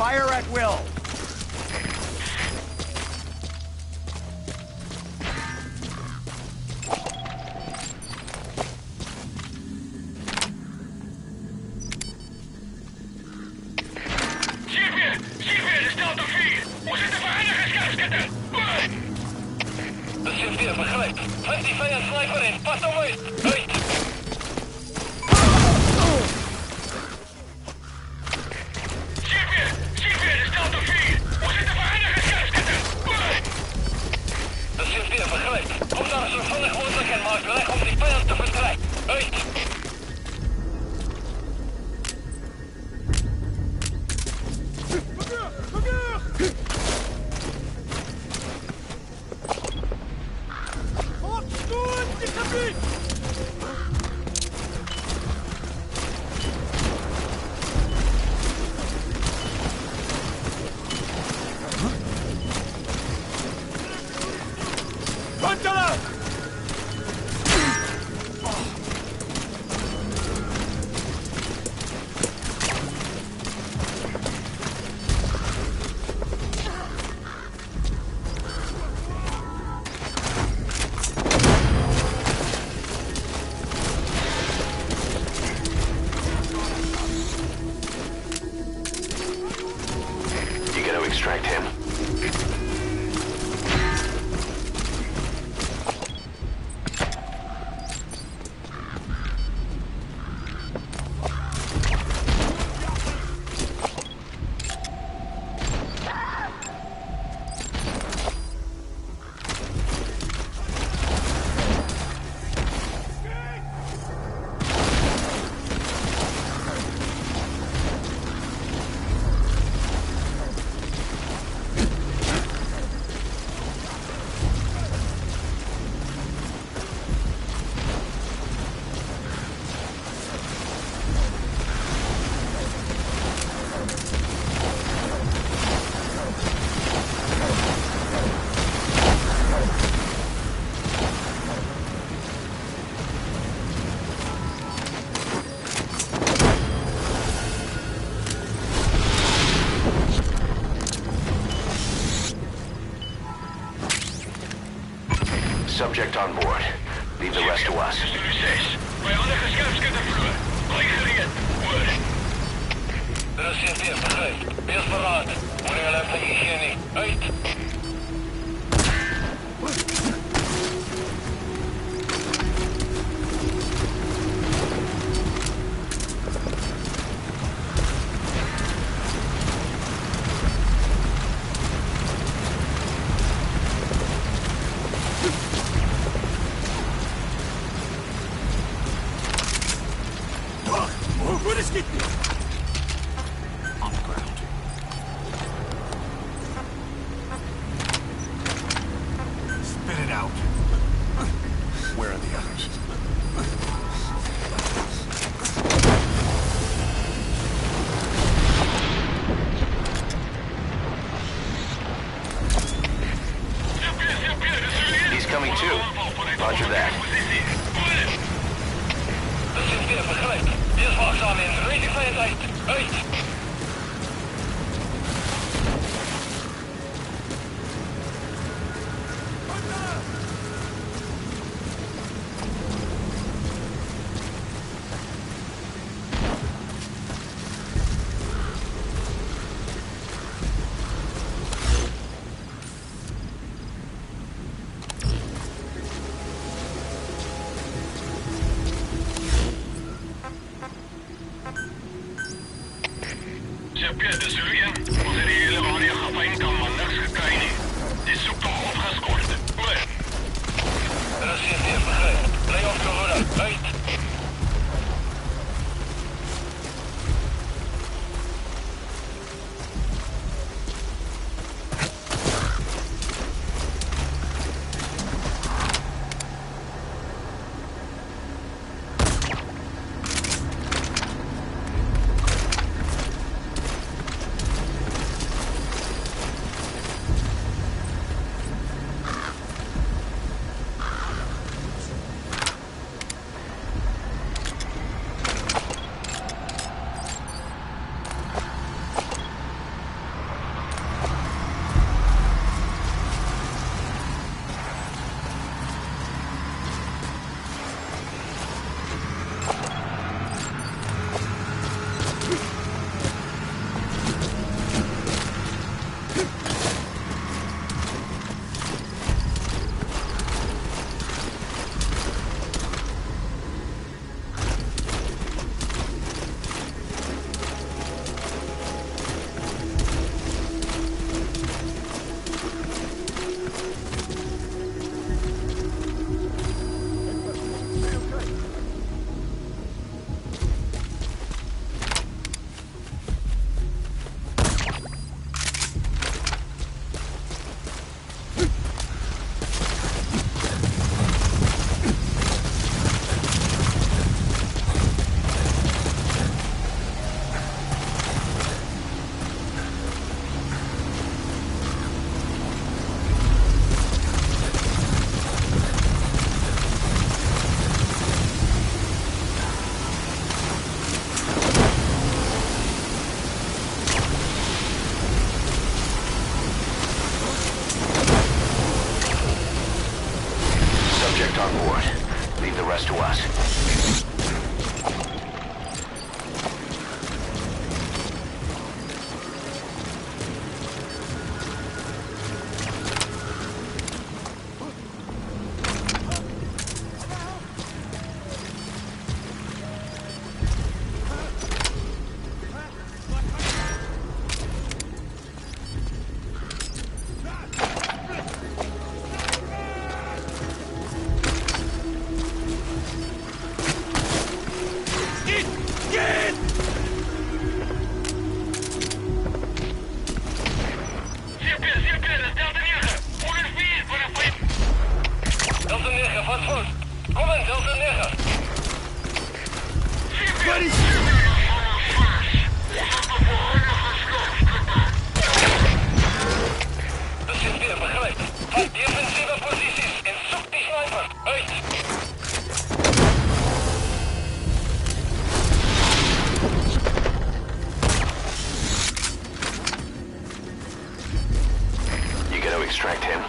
Fire at will. Extract him. Subject on board. Leave the rest to us. Vijandige scherpschutter vloer. Gelijk gereed. Oor. Er is CP, begrijp. Wees verraad. Wanneer hulle van hier nie. Uit. On the ground. Spit it out. Where are the others? He's coming too. Roger that. Er zit weer, begrijp. Wees waakzaam en reed die vijand uit. Uit. Dis Louis. Ons het die hele area gefynkamp, maar niks gekry nie. Die soektog opgeskort. Oor. Er is CP, begryp. Bly op jou hoede. Uit. On board. Leave the rest to us. Extract him.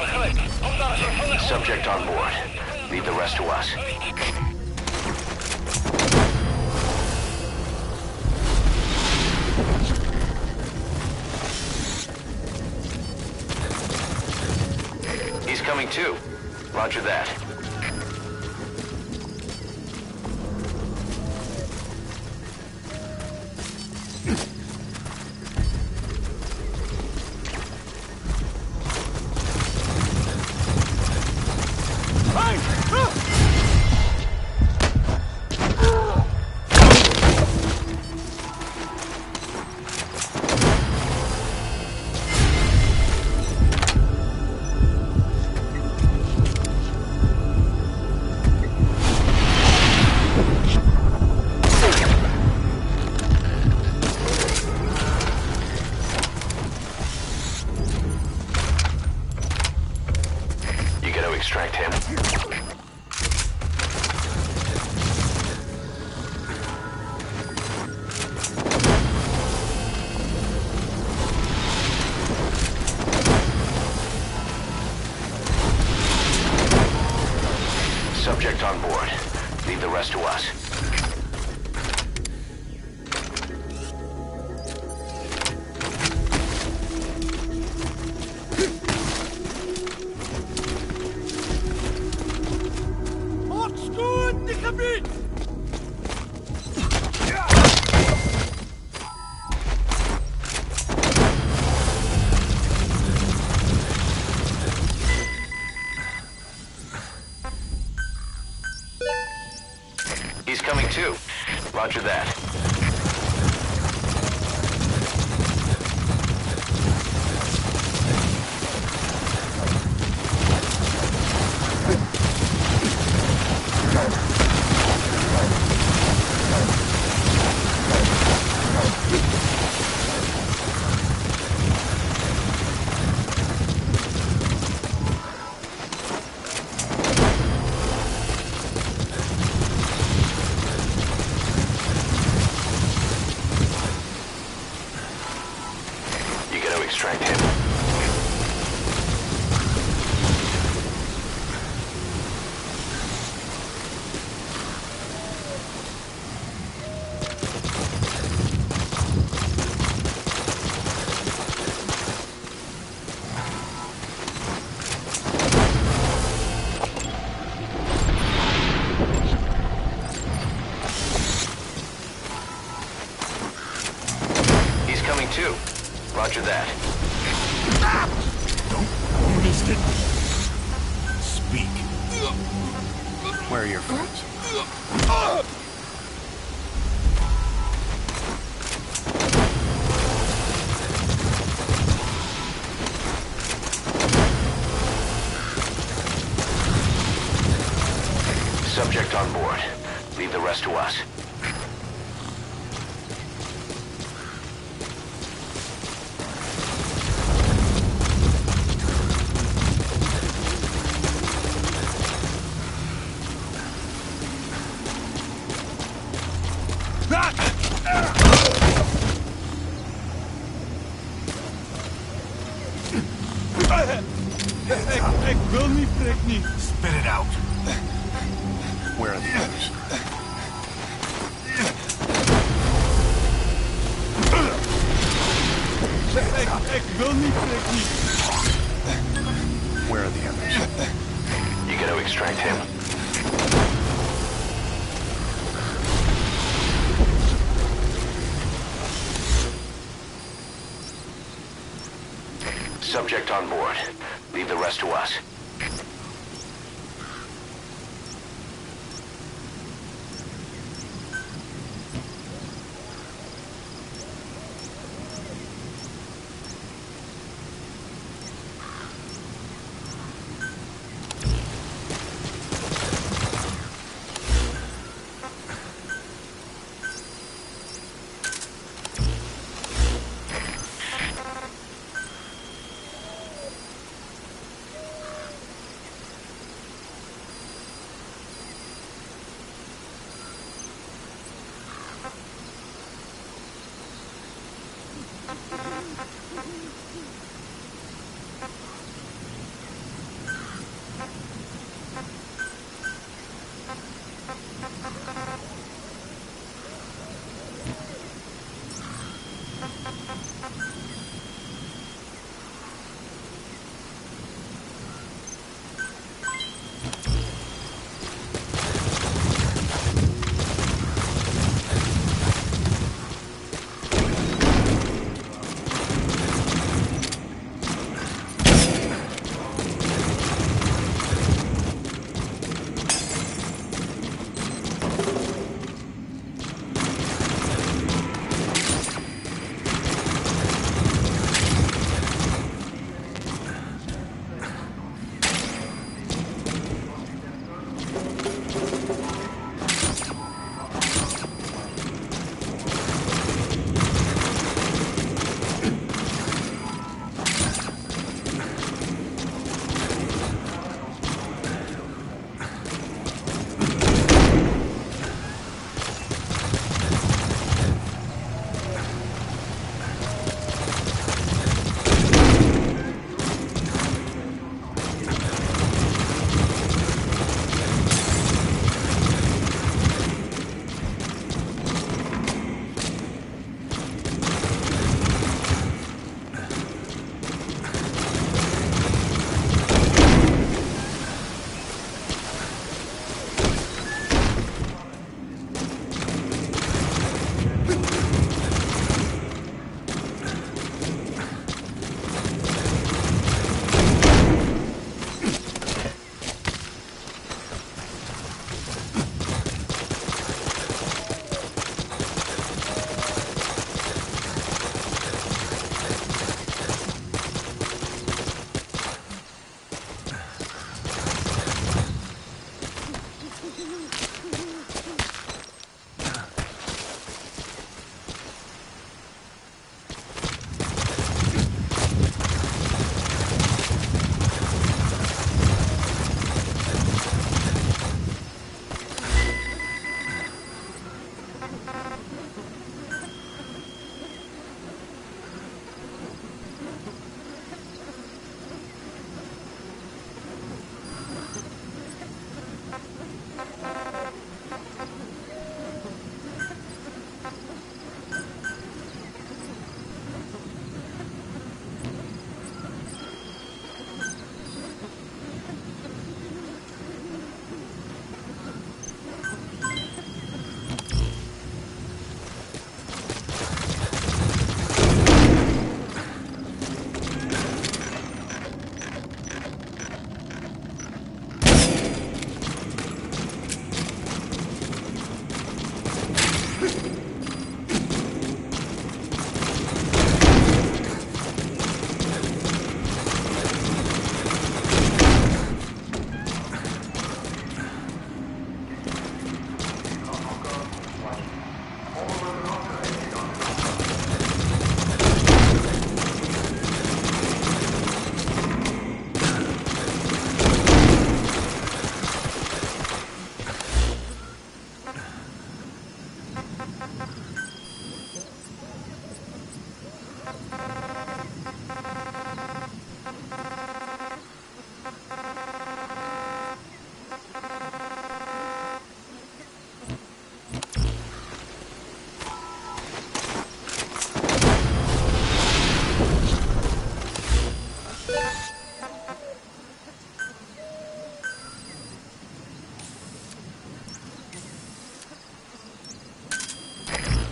Begrijp. Kom daar eens van de... Subject on board. Leave the rest to us. He's coming too. Roger that. Extract him. Subject on board. Leave the rest to us. He's coming too. Roger that. Extract him. He's coming too. Roger that. Don't missed it. Speak. Where are your friends? Subject on board. Leave the rest to us. Ik wil niet, Freek niet. Spit it out. Where are the others? Ik wil niet, Freek niet. Where are the others? You gotta extract him. Subject on board. Leave the rest to us.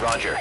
Roger.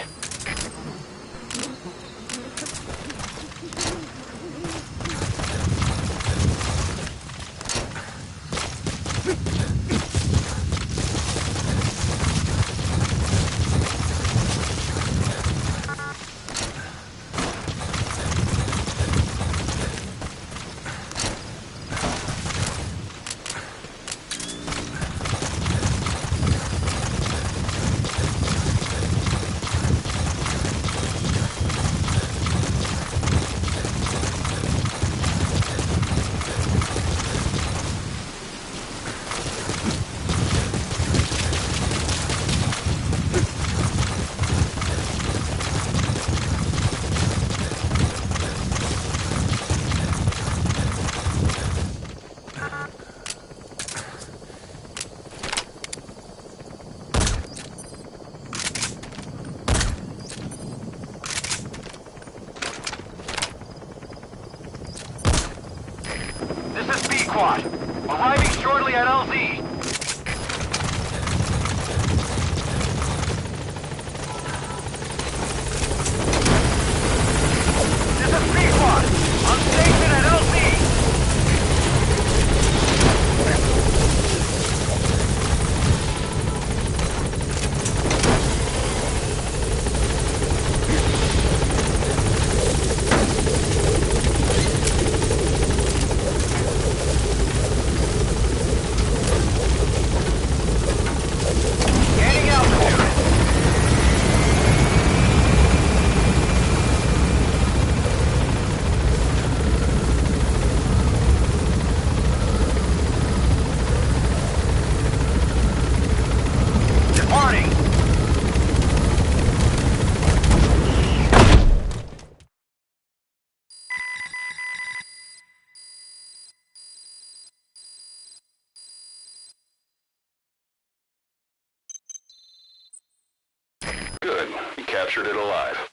captured it alive.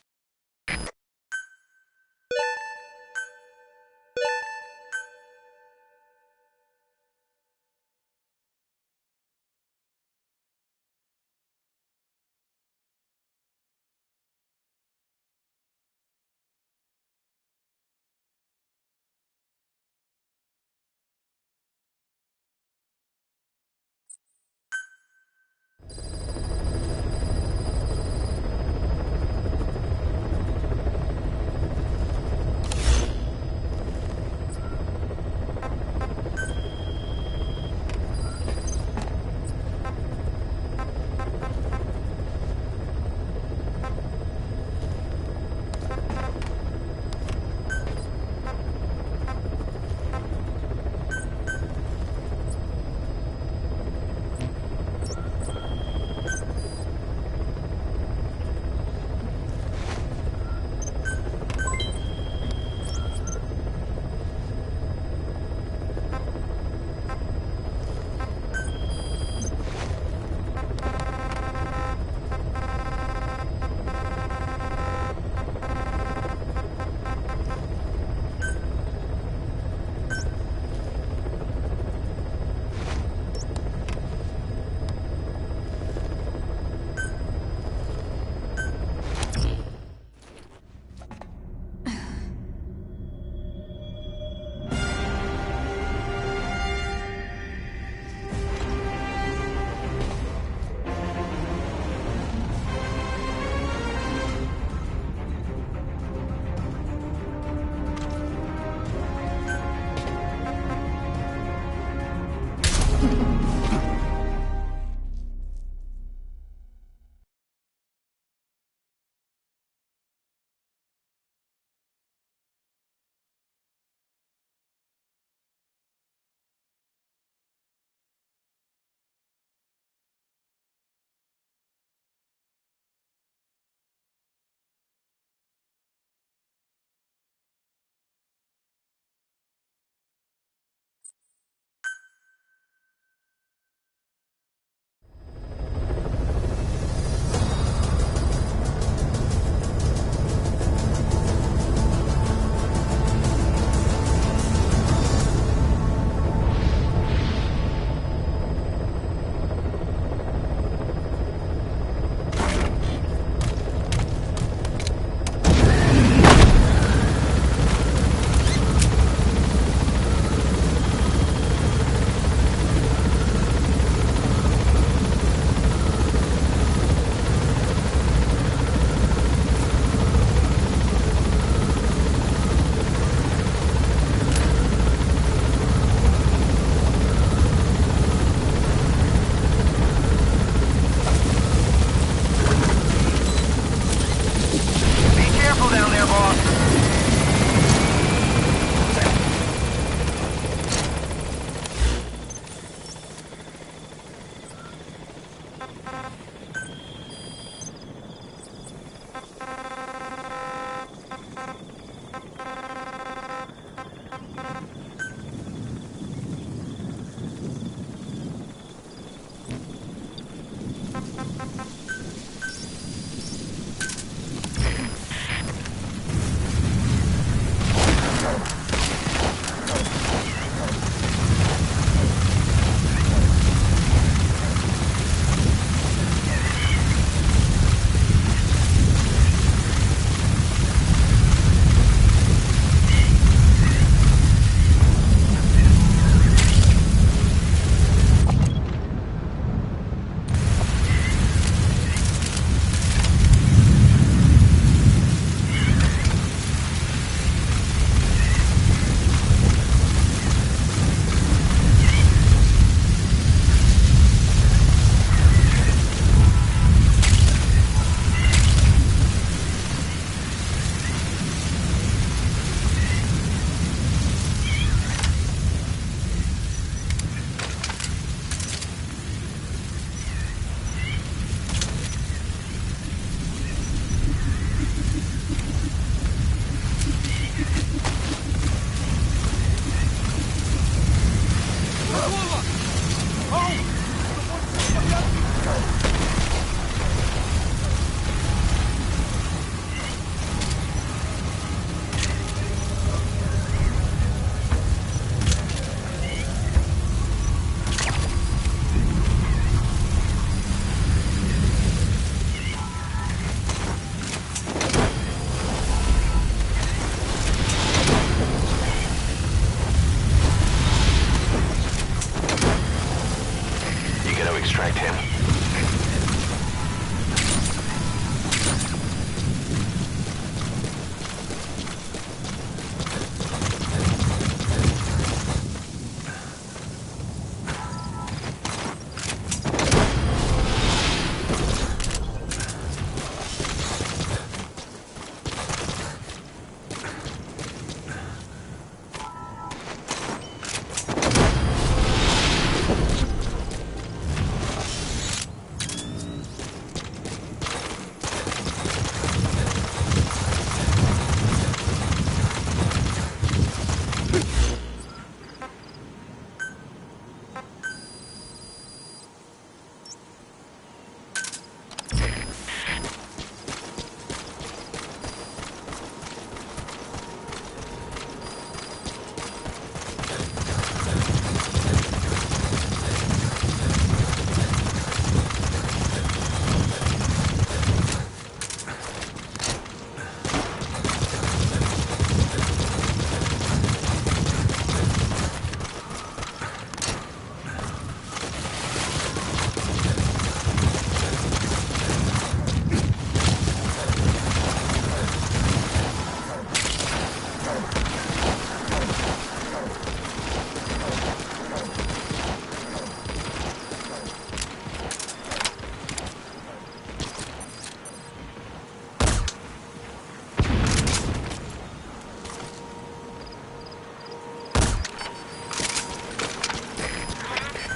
extract him.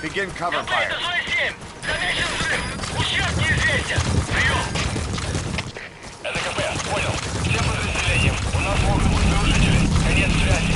Begin cover fire. Это зона 7. Замечен взрыв. Ущерб неизвестен. Прием. Это КП. Понял. Всем подразделениям. У нас могут быть нарушители. Конец связи.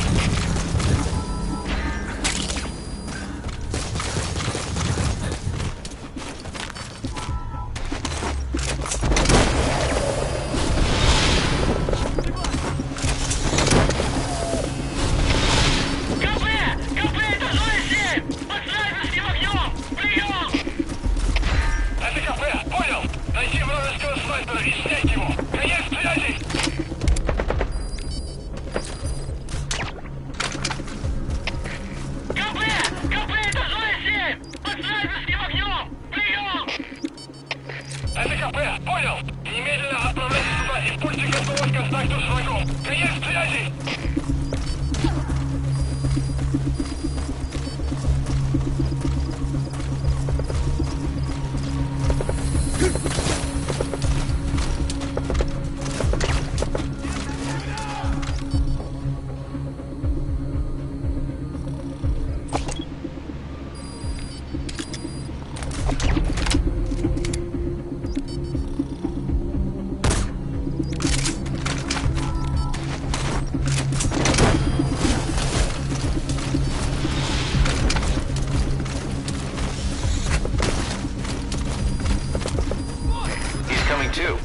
Too.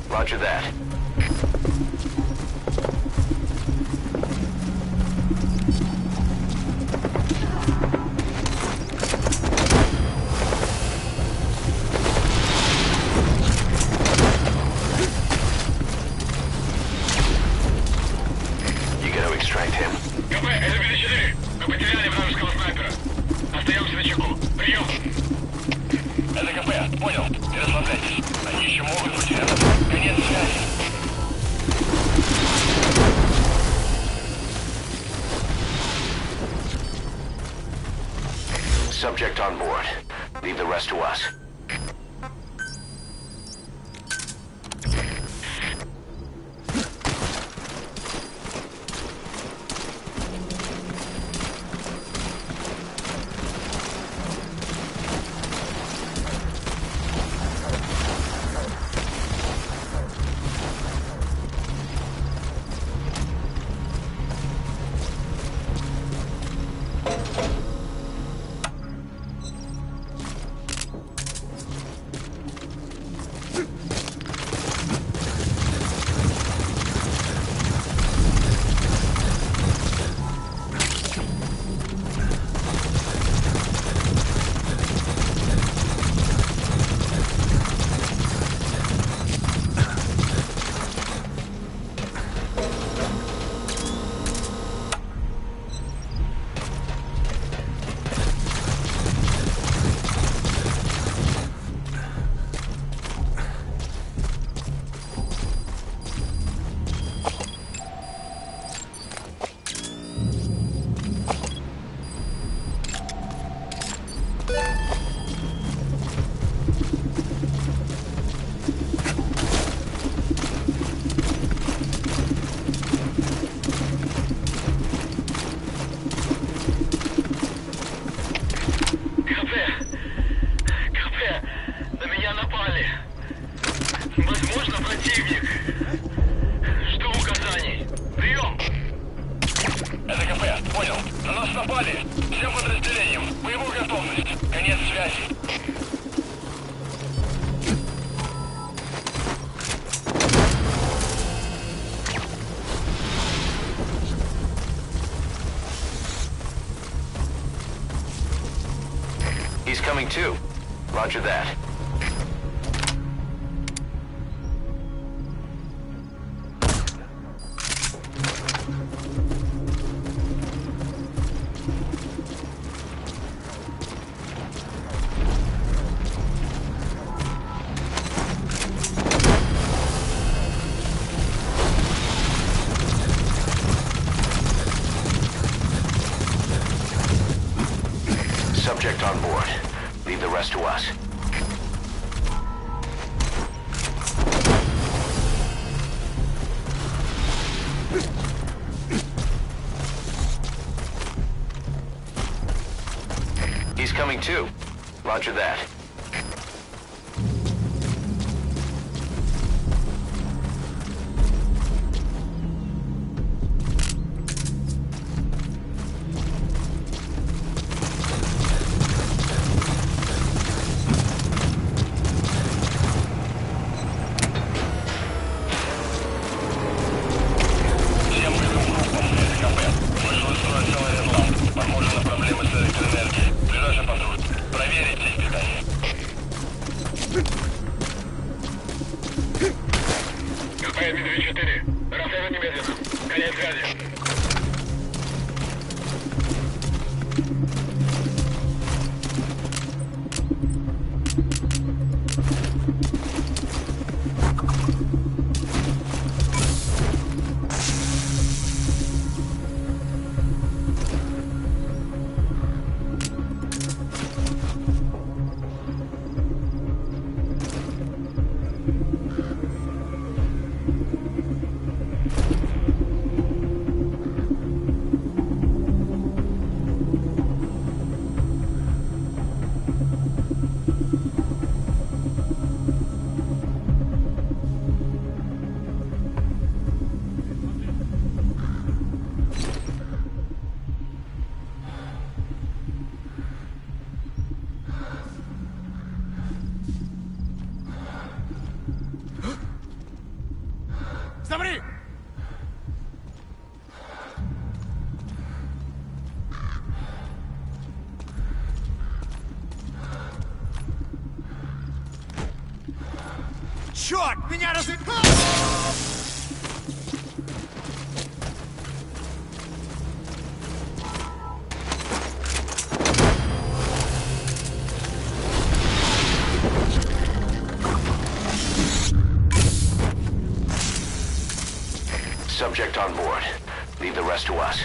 Roger that. You gotta extract him. КП, это БД-4. Мы потеряли вражеского снайпера. Остаемся на чеку. Прием. Это КП. Понял. Не расслабляйтесь. Они еще могут быть рядом. Конец связи. Subject on board. Leave the rest to us. Запали. Возможно, противник. Жду указаний. Прием! Это КП, понял. На нас напали. Всем подразделениям. Боевую готовность. Конец связи. He's coming too. Roger that. Subject on board. Leave the rest to us. He's coming too. Roger that. Всем боевым группам из КП. Вышел из строя целый Редланд. Похоже на проблемы с электроэнергией. Ближайший патруль. Проверить здесь питание. КП Ми-24. Рассказывай немедленно. Конец связи. Замри! Черт! Меня развлекал! Subject on board. Leave the rest to us.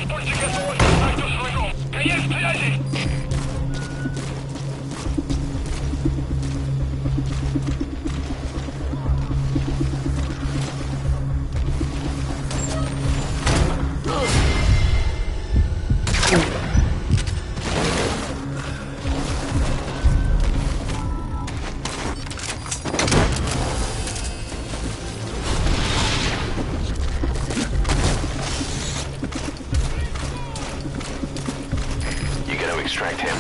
Будьте готовы, контакт с врагом. Конец связи! Extract him.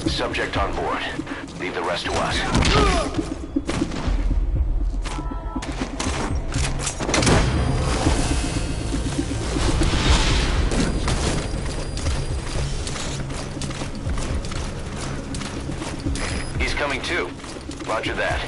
Subject on board. Leave the rest to us. He's coming too. Roger that.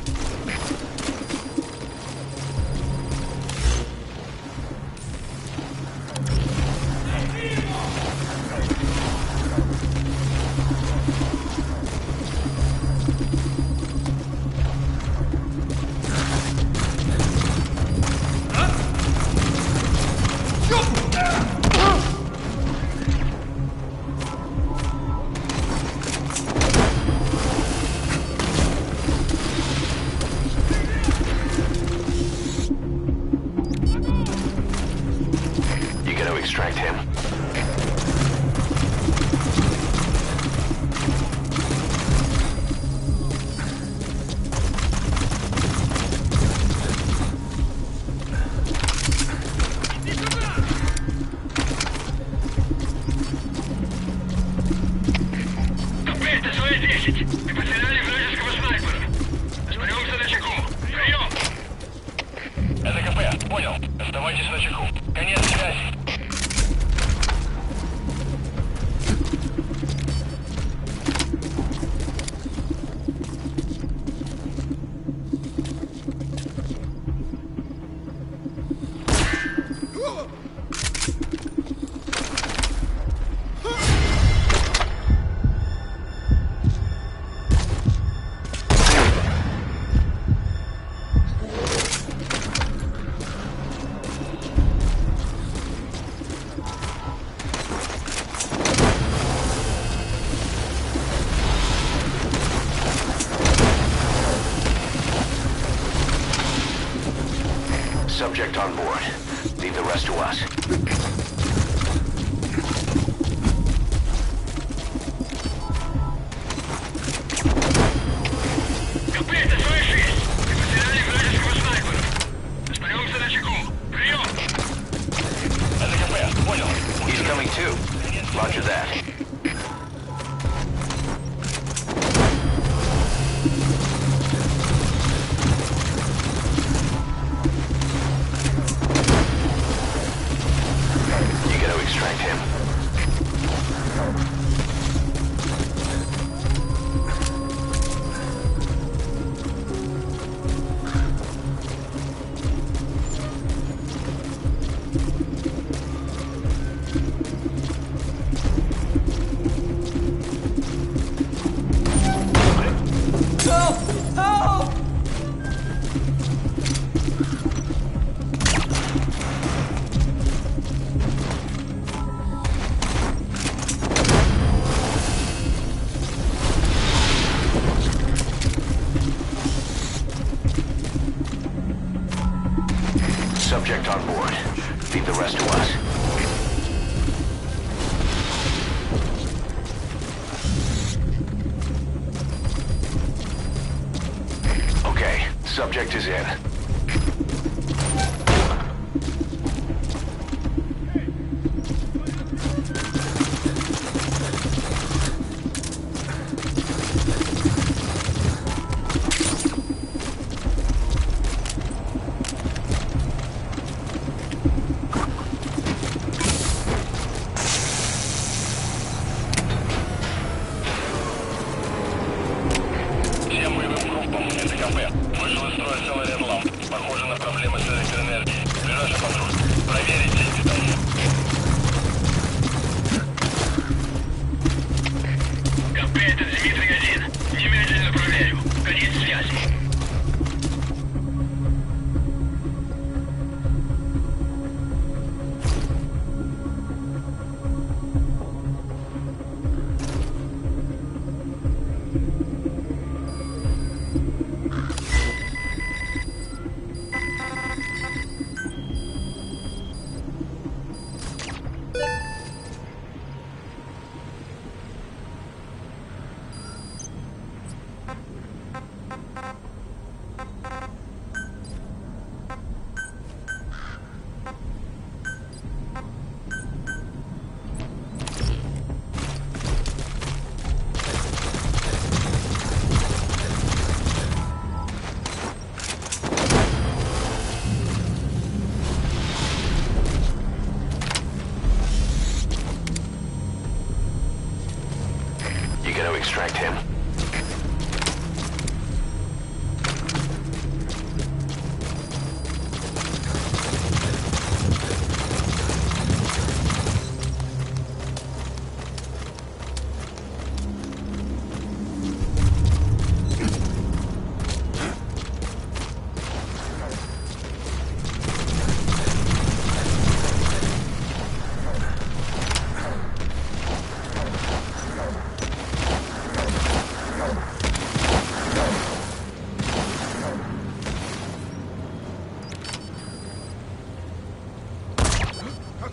Extract him. Капец, СВ-10! Мы потеряли вражеского снайпера. Остаемся на чеку. Прием! Это КП, понял. Оставайтесь на чеку. Конец связи. Subject on board. Leave the rest to us. Капец, СВ-6! Мы потеряли вражеского снайпера. Остаемся на чеку. Прием! Это КП, понял. He's coming too. Roger that. Extract him. Subject on board. Leave the rest to us. Okay, subject is in.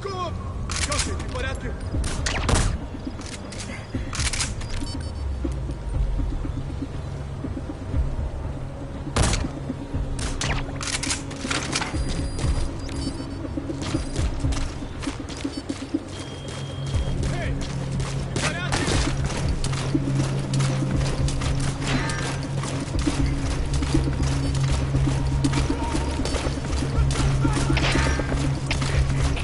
Какого? Кelsey, ты в порядке? Эй, ты в порядке?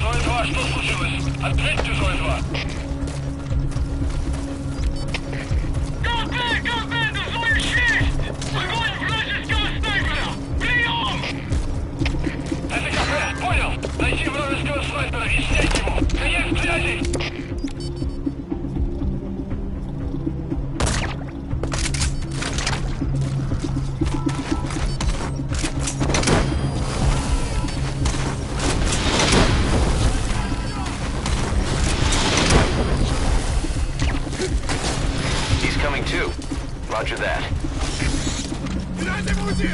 Зоя-2, что случилось? Ответьте, Зоя-2! Комбайна, Зоя-6! Огонь вражеского снайпера! Прием! Это КП, понял! Найти вражеского снайпера и снять его! Конец связи! He's coming too. Roger that. Не дайте ему уйти!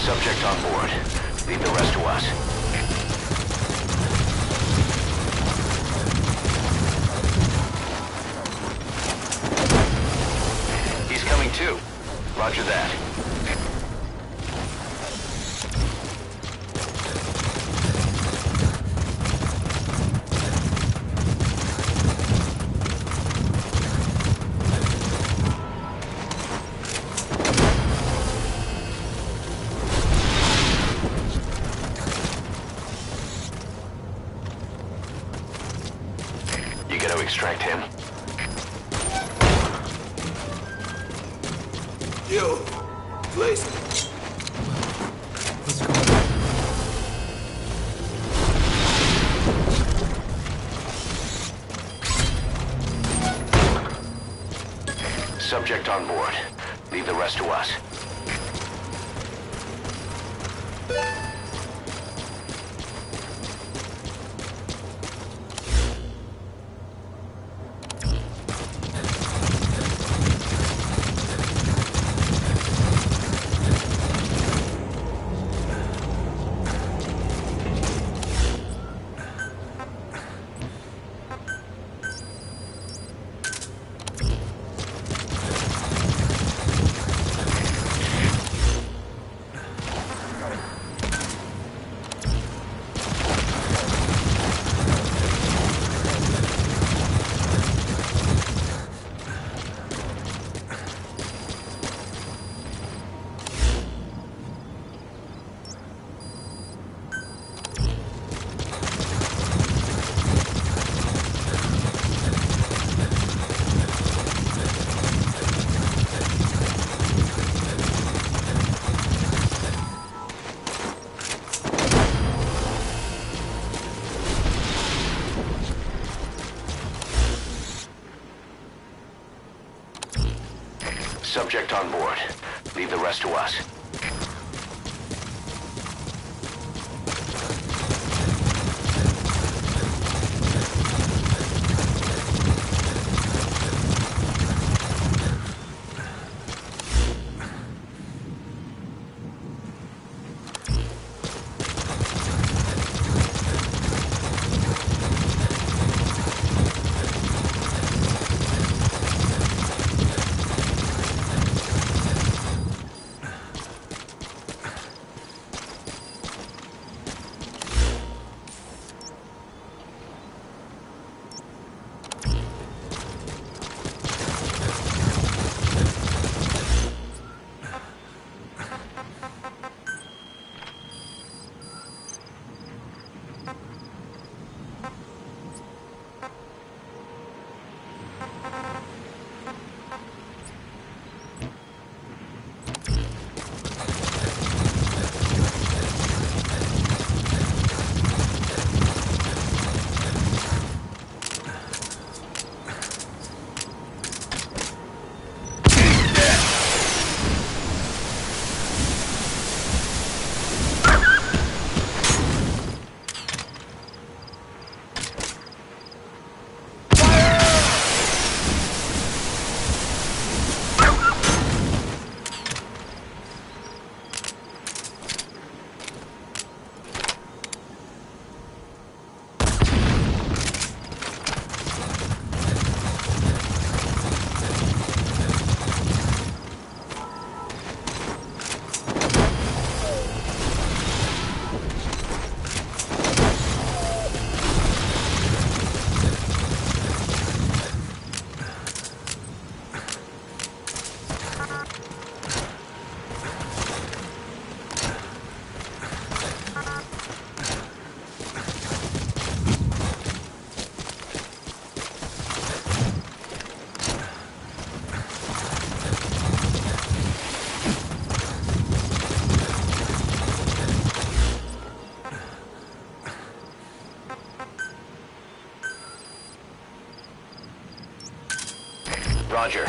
Subject on board. Leave the rest to us. He's coming too. Roger that. You gotta extract him. You! Please! Subject on board. Leave the rest to us. Subject on board. Leave the rest to us. Roger.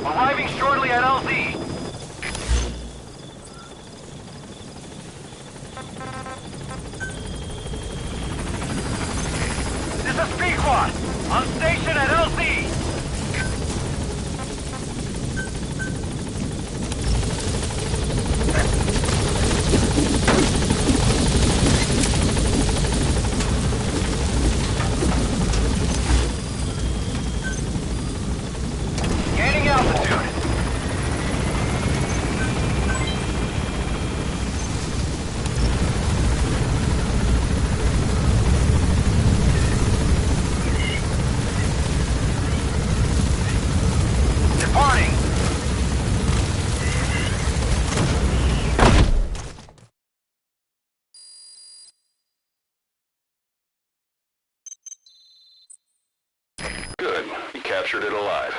Arriving shortly at LZ. This is Pequod, on station at LZ. Gaining altitude. Departing. Good. You captured it alive.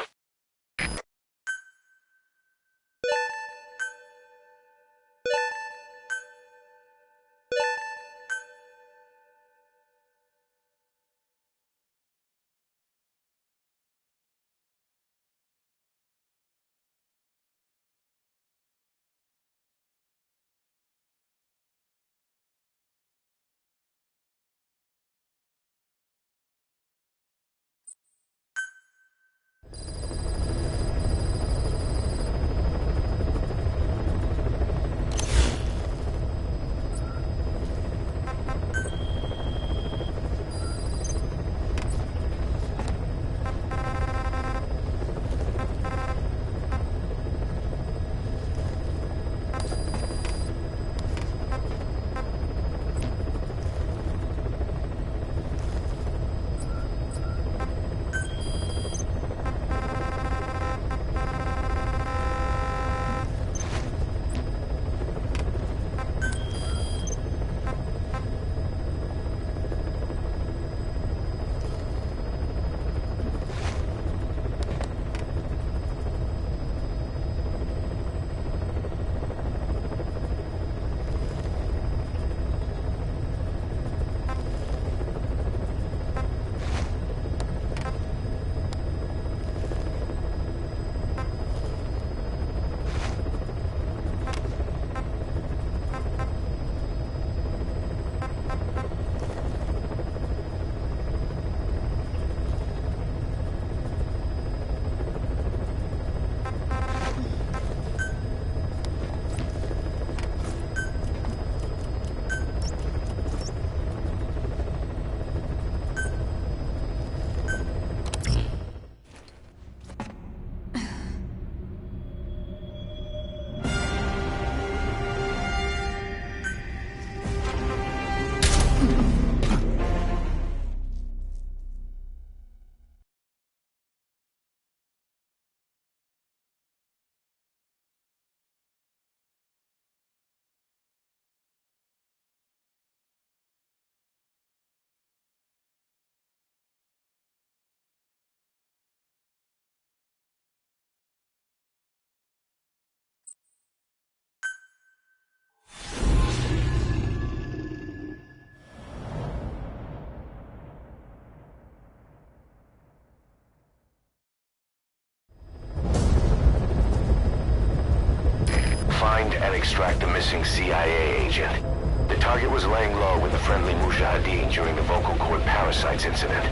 Find and extract the missing CIA agent. The target was laying low with the friendly Mujahideen during the vocal cord parasites incident.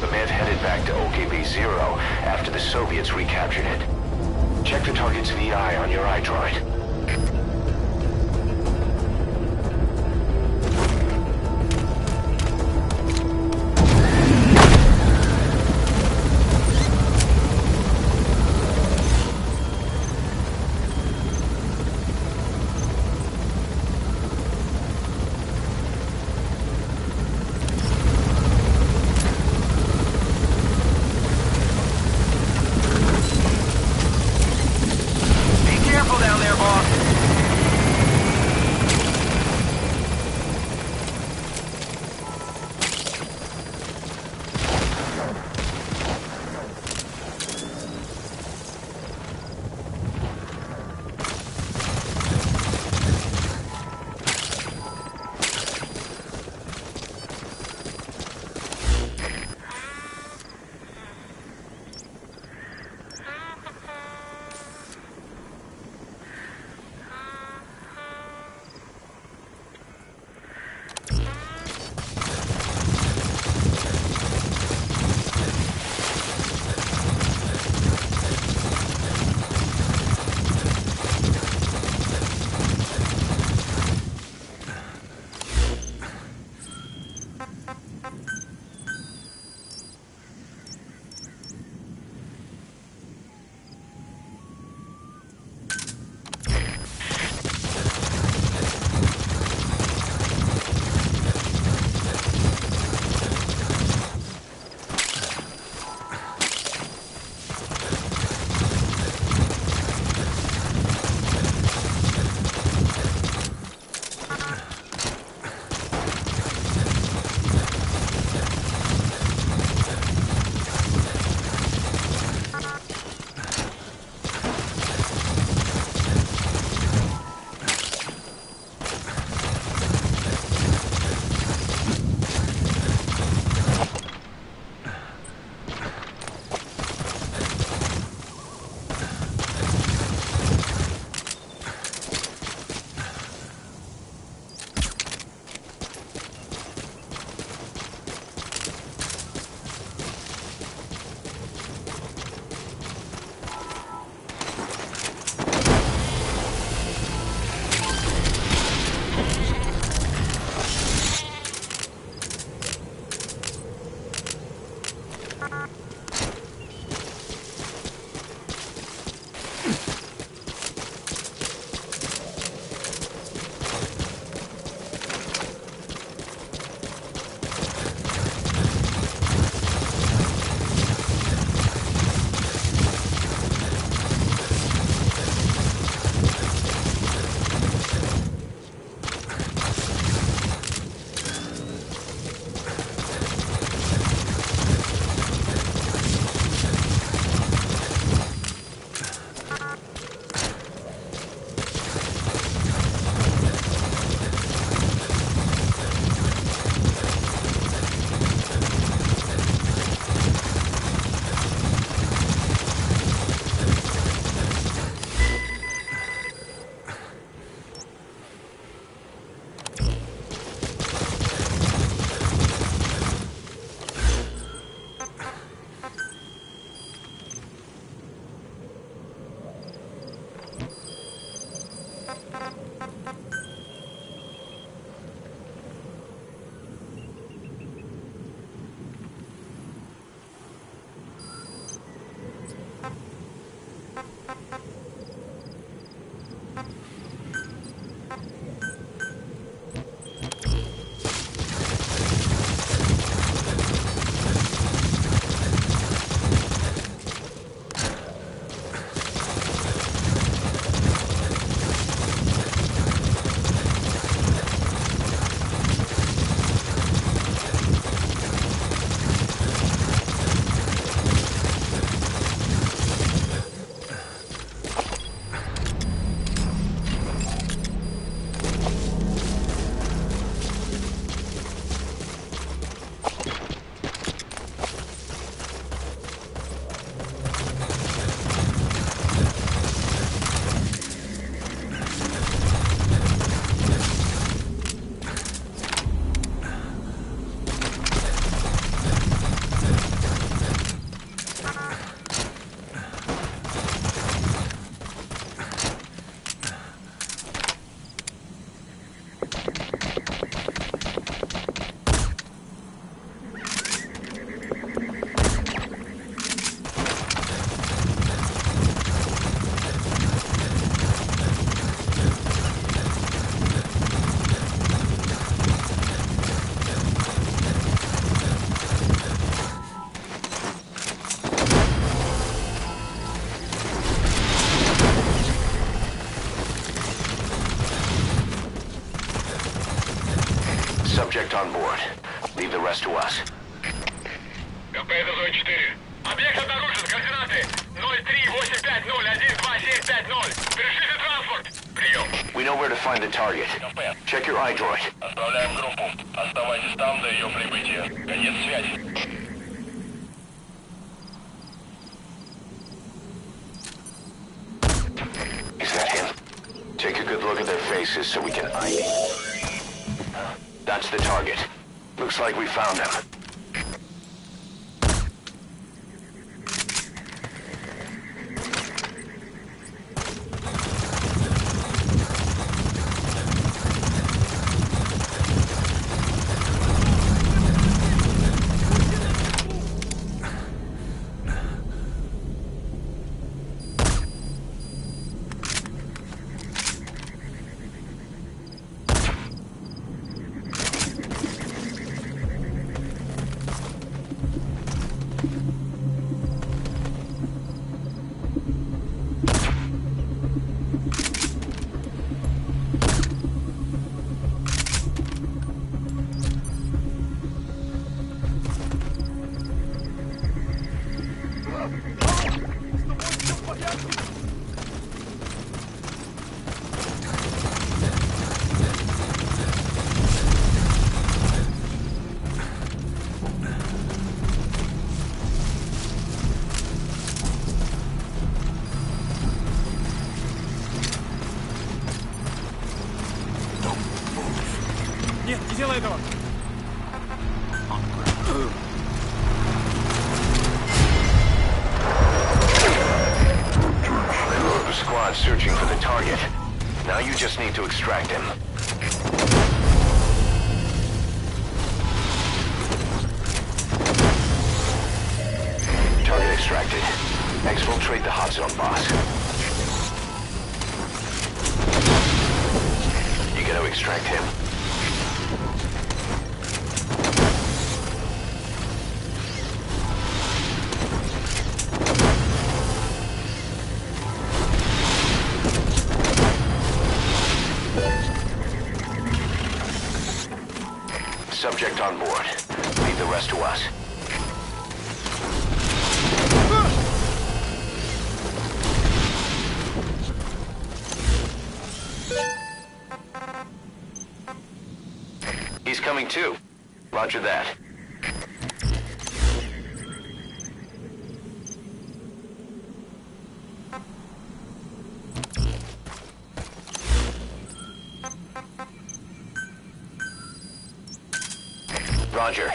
The Mav headed back to OKB-0 after the Soviets recaptured it. Check the target's VI on your iDroid. Careful down there, boss. subject on board. Leave the rest to us. КП это зона 4. Объект обнаружен. Координаты 03-850-12-750. Перешите транспорт. Прием. We know where to find the target. Check your iDroid. Отправляем группу. Оставайтесь там до ее прибытия. Конец связи. Is that him? Take a good look at their faces so we can ID. That's the target. Looks like we found him. Нет, не делай этого! The squad's searching for the target. Now you just need to extract him. Target extracted. Exfiltrate the hot zone, boss. You gotta extract him. Subject on board. Leave the rest to us. He's coming too. Roger that. Roger.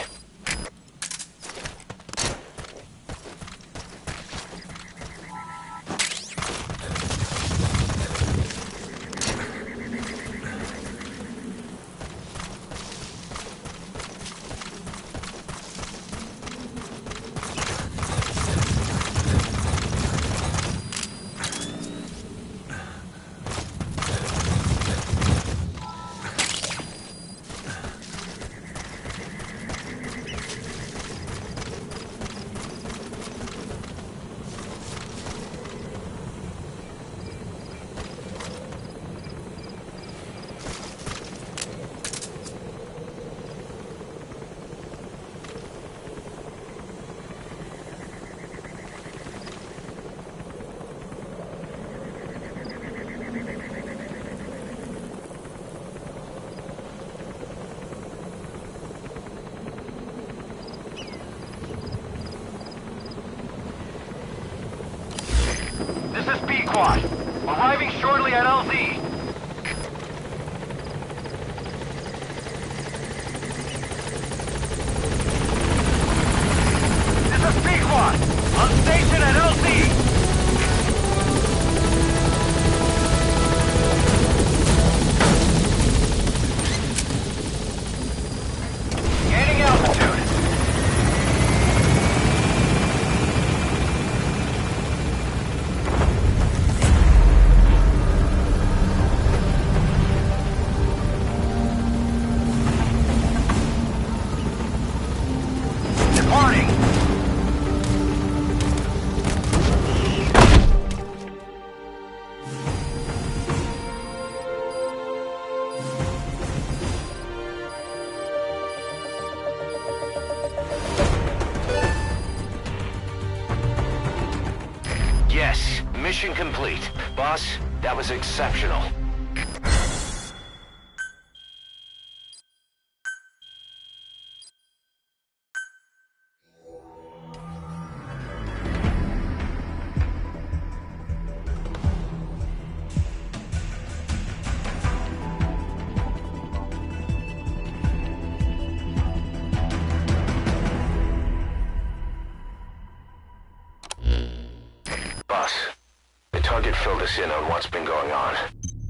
This is B-Quad. Arriving shortly at LZ. This is B-Quad. On station at LZ. Gaining altitude. Mission complete. Boss, that was exceptional. Boss, the target filled us in on what's been going on.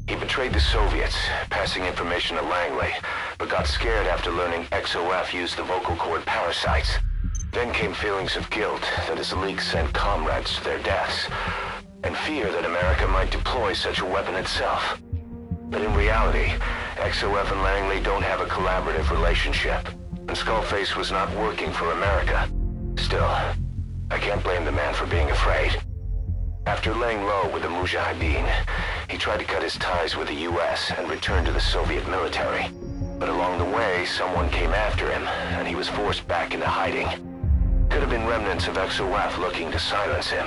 He betrayed the Soviets, passing information to Langley, but got scared after learning XOF used the vocal cord parasites. Then came feelings of guilt that his leaks sent comrades to their deaths, and fear that America might deploy such a weapon itself. But in reality, XOF and Langley don't have a collaborative relationship, and Skullface was not working for America. Still, I can't blame the man for being afraid. After laying low with the Mujahideen, he tried to cut his ties with the US and return to the Soviet military. But along the way, someone came after him, and he was forced back into hiding. Could have been remnants of XOF looking to silence him.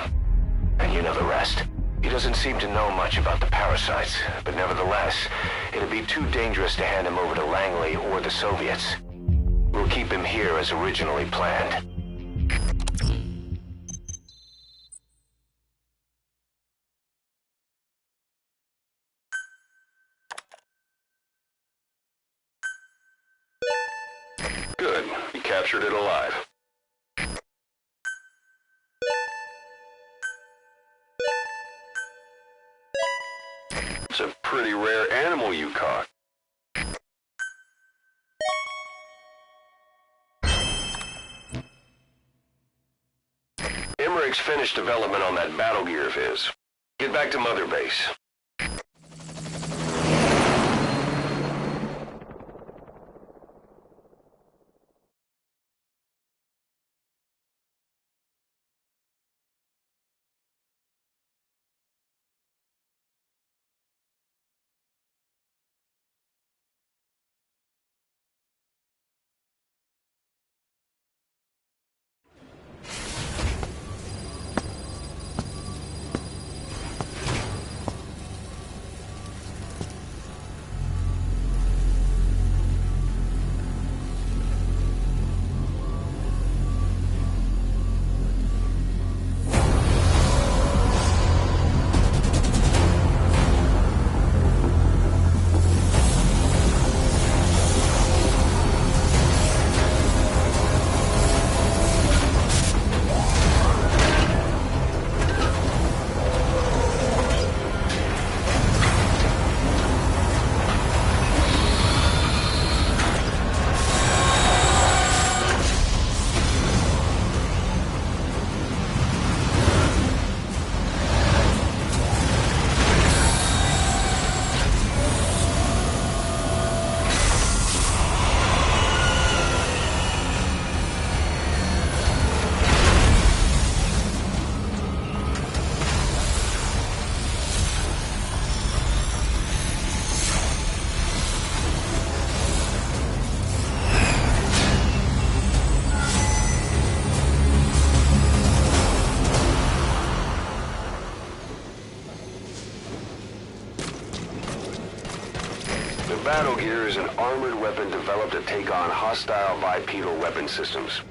And you know the rest. He doesn't seem to know much about the parasites, but nevertheless, it'd be too dangerous to hand him over to Langley or the Soviets. We'll keep him here as originally planned. Good. You captured it alive. It's a pretty rare animal you caught. Emmerich's finished development on that battle gear of his. Get back to Mother Base. Battle gear is an armored weapon developed to take on hostile bipedal weapon systems.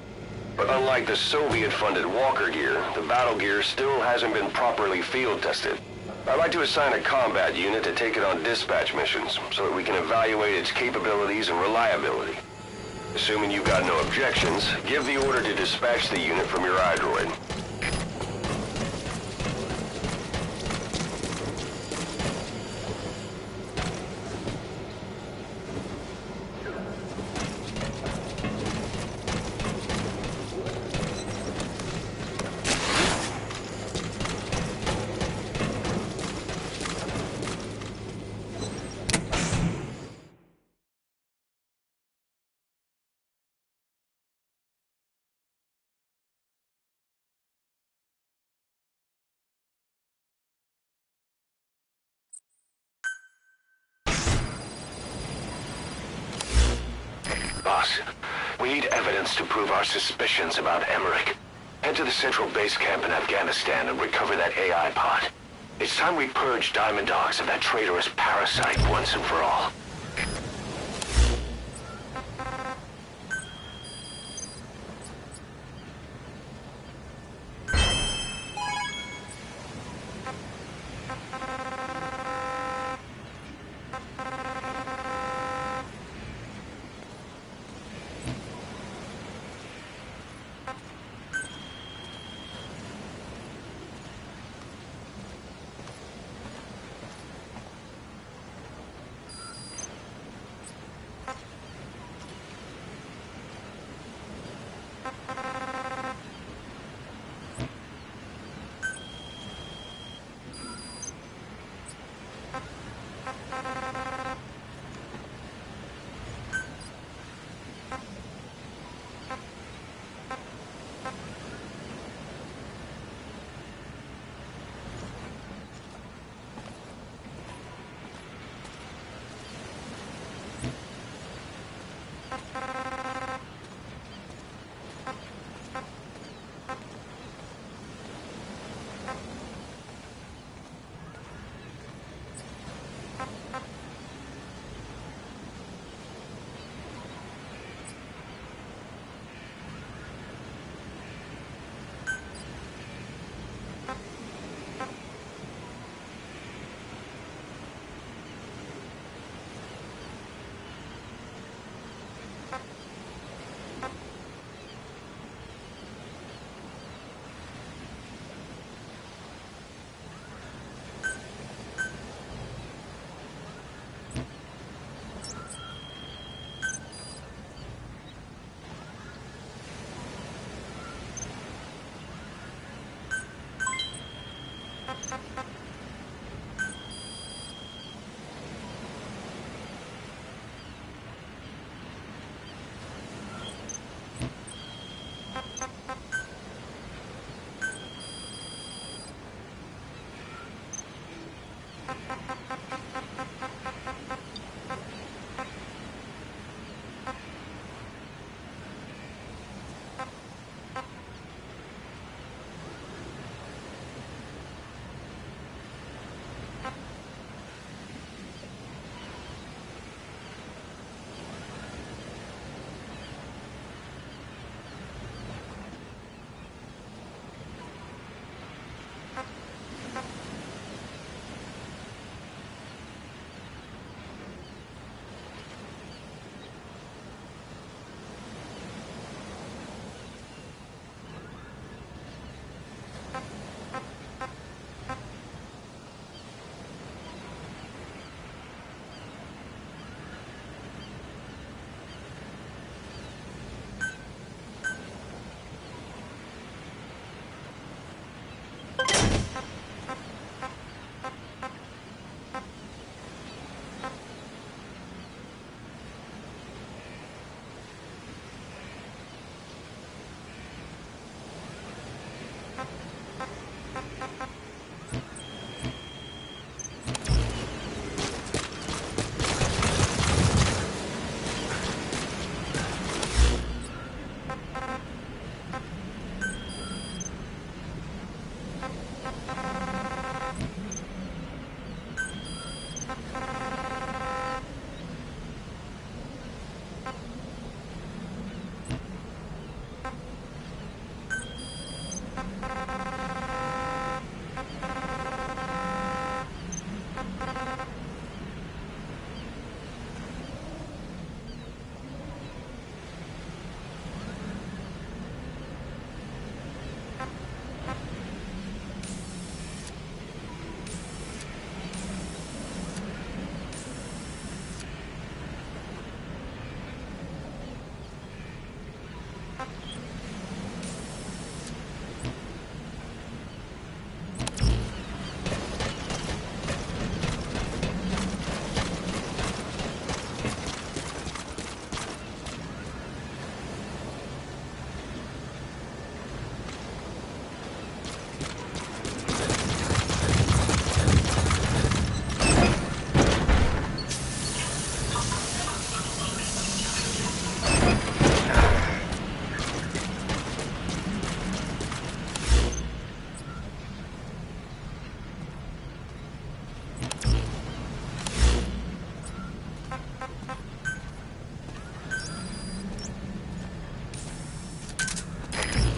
But unlike the Soviet-funded Walker gear, the battle gear still hasn't been properly field tested. I'd like to assign a combat unit to take it on dispatch missions, so that we can evaluate its capabilities and reliability. Assuming you've got no objections, give the order to dispatch the unit from your iDroid. Boss, we need evidence to prove our suspicions about Emmerich. Head to the central base camp in Afghanistan and recover that AI pod. It's time we purge Diamond Dogs of that traitorous parasite once and for all.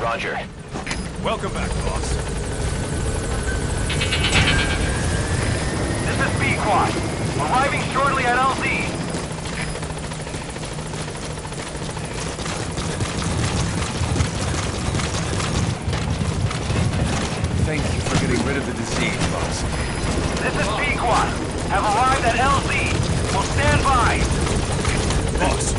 Roger. Welcome back, boss. This is B-Quad. Arriving shortly at LZ. Thank you for getting rid of the disease, boss. This is B-Quad. Have arrived at LZ. Will stand by. Boss.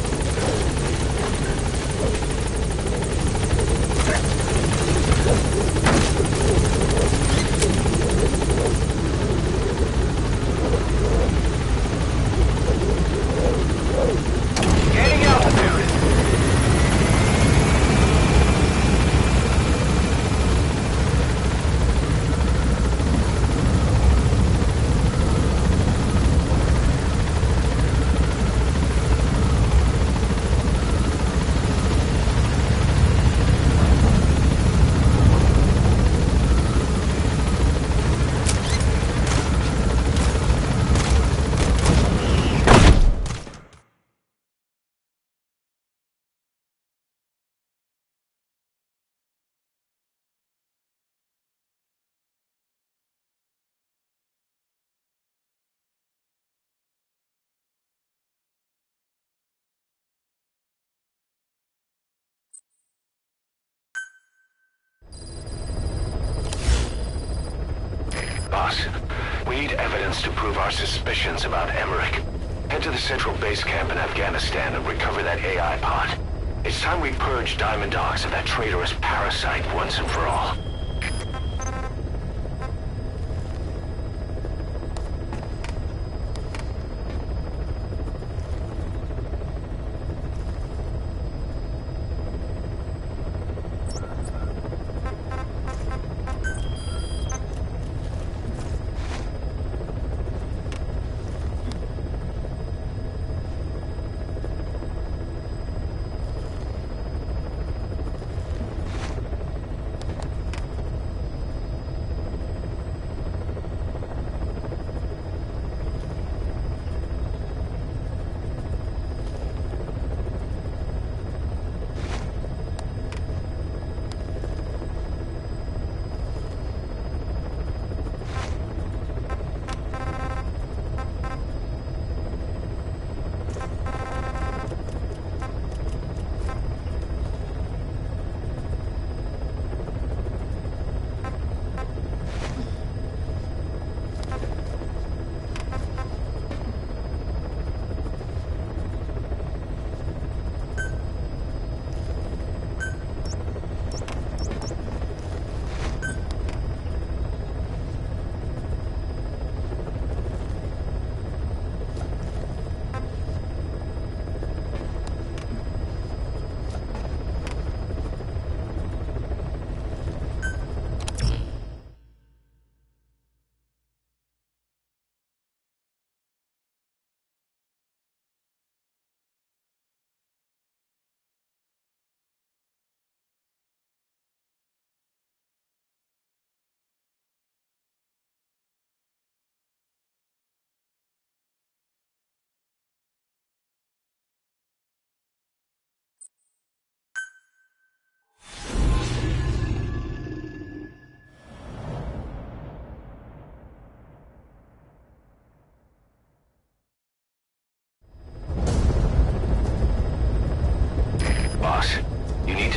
Gaining altitude. Boss, we need evidence to prove our suspicions about Emmerich. Head to the central base camp in Afghanistan and recover that AI pod. It's time we purge Diamond Dogs of that traitorous parasite once and for all.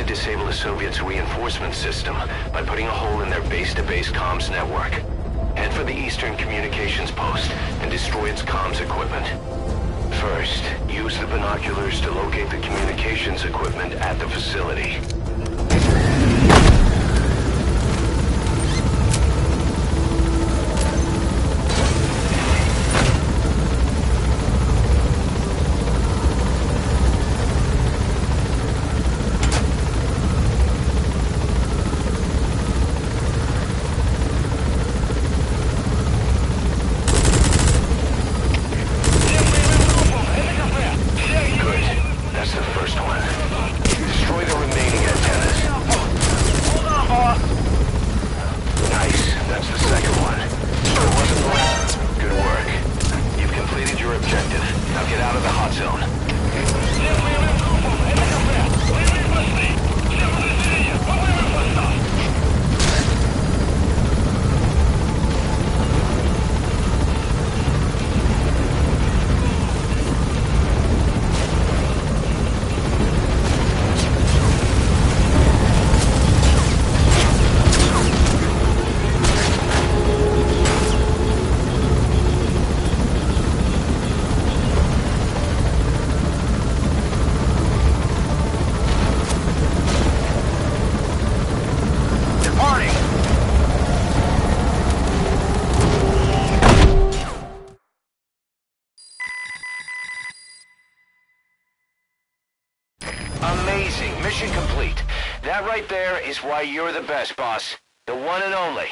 Disable the Soviets' reinforcement system by putting a hole in their base-to-base comms network. Head for the Eastern Communications Post and destroy its comms equipment. First, use the binoculars to locate the communications equipment at the facility. That's the first one. Destroy the remaining That right there is why you're the best, boss. The one and only.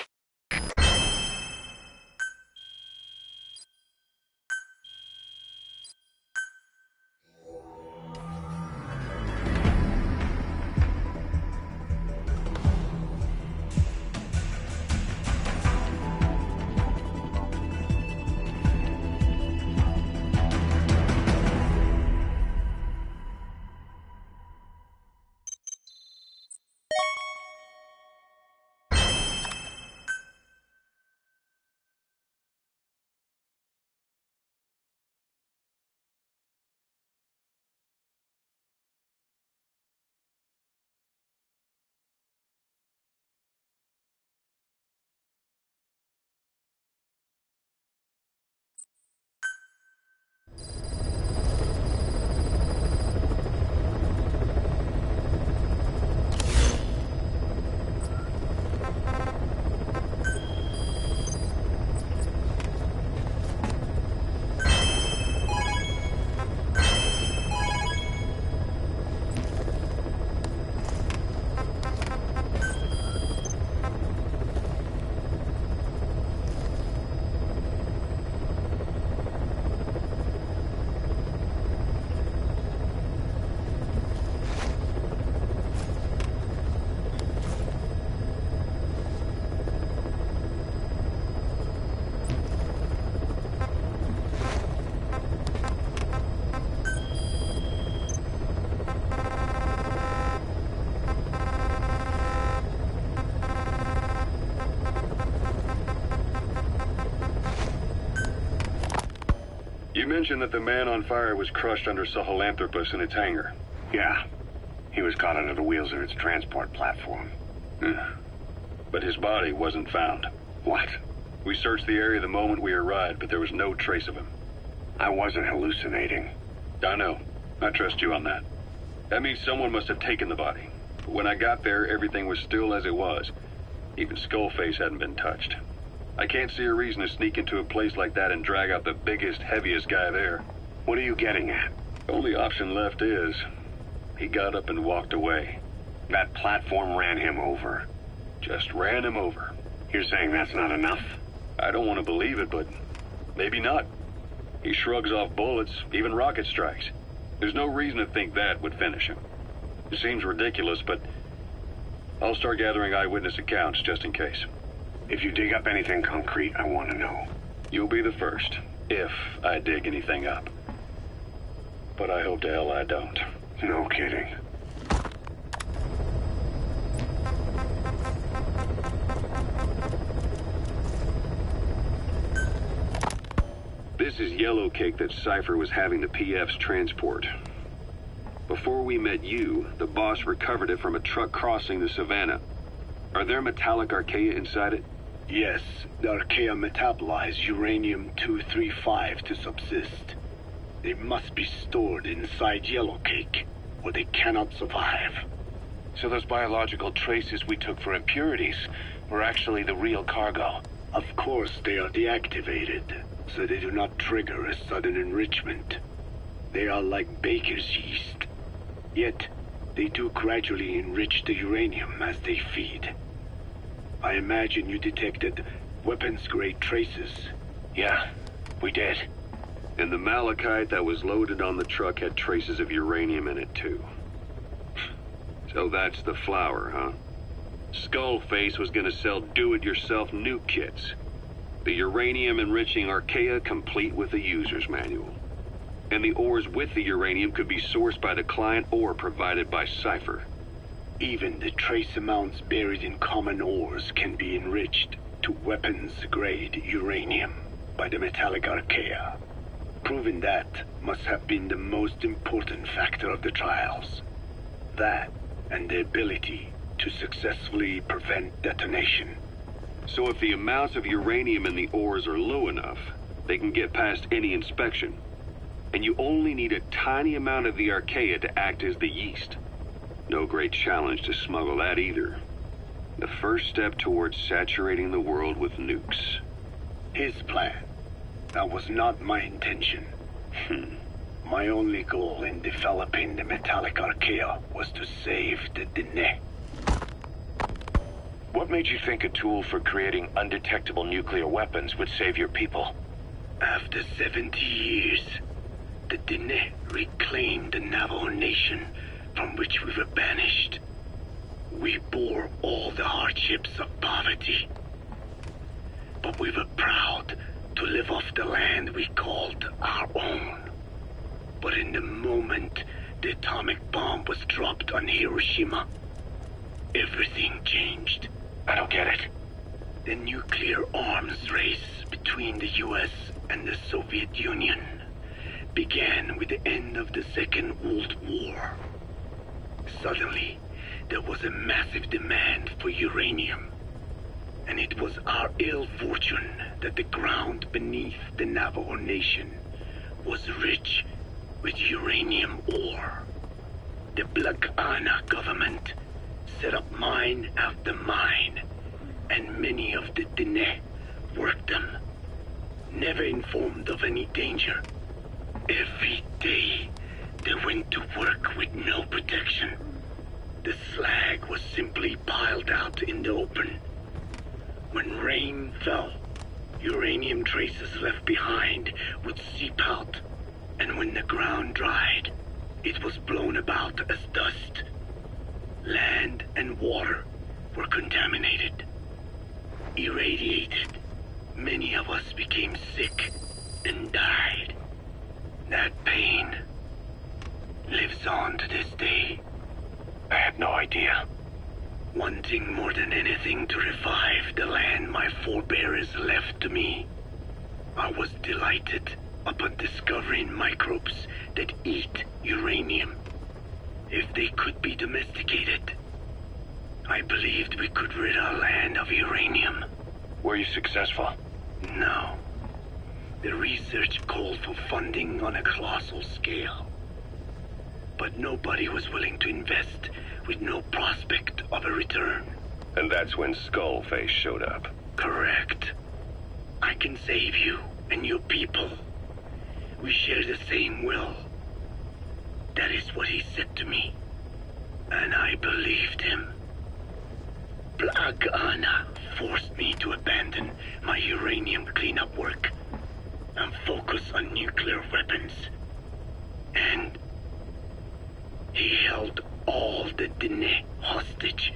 You mentioned that the man on fire was crushed under Sahelanthropus in its hangar. Yeah. He was caught under the wheels of its transport platform. But his body wasn't found. What? We searched the area the moment we arrived, but there was no trace of him. I wasn't hallucinating. I know. I trust you on that. That means someone must have taken the body. But when I got there, everything was still as it was. Even Skullface hadn't been touched. I can't see a reason to sneak into a place like that and drag out the biggest, heaviest guy there. What are you getting at? The only option left is... he got up and walked away. That platform ran him over. Just ran him over. You're saying that's not enough? I don't want to believe it, but maybe not. He shrugs off bullets, even rocket strikes. There's no reason to think that would finish him. It seems ridiculous, but I'll start gathering eyewitness accounts just in case. If you dig up anything concrete, I want to know. You'll be the first, if I dig anything up. But I hope to hell I don't. No kidding. This is yellow cake that Cypher was having the PF's transport. Before we met you, the boss recovered it from a truck crossing the savannah. Are there metallic archaea inside it? Yes, the archaea metabolize uranium-235 to subsist. They must be stored inside yellow cake, or they cannot survive. So those biological traces we took for impurities were actually the real cargo? Of course they are deactivated, so they do not trigger a sudden enrichment. They are like baker's yeast. Yet, they do gradually enrich the uranium as they feed. I imagine you detected weapons-grade traces. Yeah, we did. And the malachite that was loaded on the truck had traces of uranium in it, too. So that's the flower, huh? Skullface was gonna sell do-it-yourself nuke kits. The uranium-enriching archaea complete with the user's manual. And the ores with the uranium could be sourced by the client or provided by Cypher. Even the trace amounts buried in common ores can be enriched to weapons-grade uranium by the metallic archaea. Proving that must have been the most important factor of the trials. That and the ability to successfully prevent detonation. So if the amounts of uranium in the ores are low enough, they can get past any inspection. And you only need a tiny amount of the archaea to act as the yeast. No great challenge to smuggle that either. The first step towards saturating the world with nukes. His plan. That was not my intention. My only goal in developing the metallic archaea was to save the Dene. What made you think a tool for creating undetectable nuclear weapons would save your people? After 70 years, the Diné reclaimed the Navajo nation from which we were banished. We bore all the hardships of poverty, but we were proud to live off the land we called our own. But in the moment the atomic bomb was dropped on Hiroshima, everything changed. I don't get it. The nuclear arms race between the US and the Soviet Union began with the end of the Second World War. Suddenly, there was a massive demand for uranium, and it was our ill fortune that the ground beneath the Navajo Nation was rich with uranium ore. The Black Ana government set up mine after mine, and many of the Diné worked them, never informed of any danger. Every day, they went to work with no protection. The slag was simply piled out in the open. When rain fell, uranium traces left behind would seep out, and when the ground dried, it was blown about as dust. Land and water were contaminated, irradiated. Many of us became sick and died. That pain lives on to this day. I had no idea. Wanting more than anything to revive the land my forebears left to me, I was delighted upon discovering microbes that eat uranium. If they could be domesticated, I believed we could rid our land of uranium. Were you successful? No. The research called for funding on a colossal scale. But nobody was willing to invest with no prospect of a return. And that's when Skullface showed up. Correct. I can save you and your people. We share the same will. That is what he said to me. And I believed him. Black Ana forced me to abandon my uranium cleanup work and focus on nuclear weapons. And he held all the Diné hostage.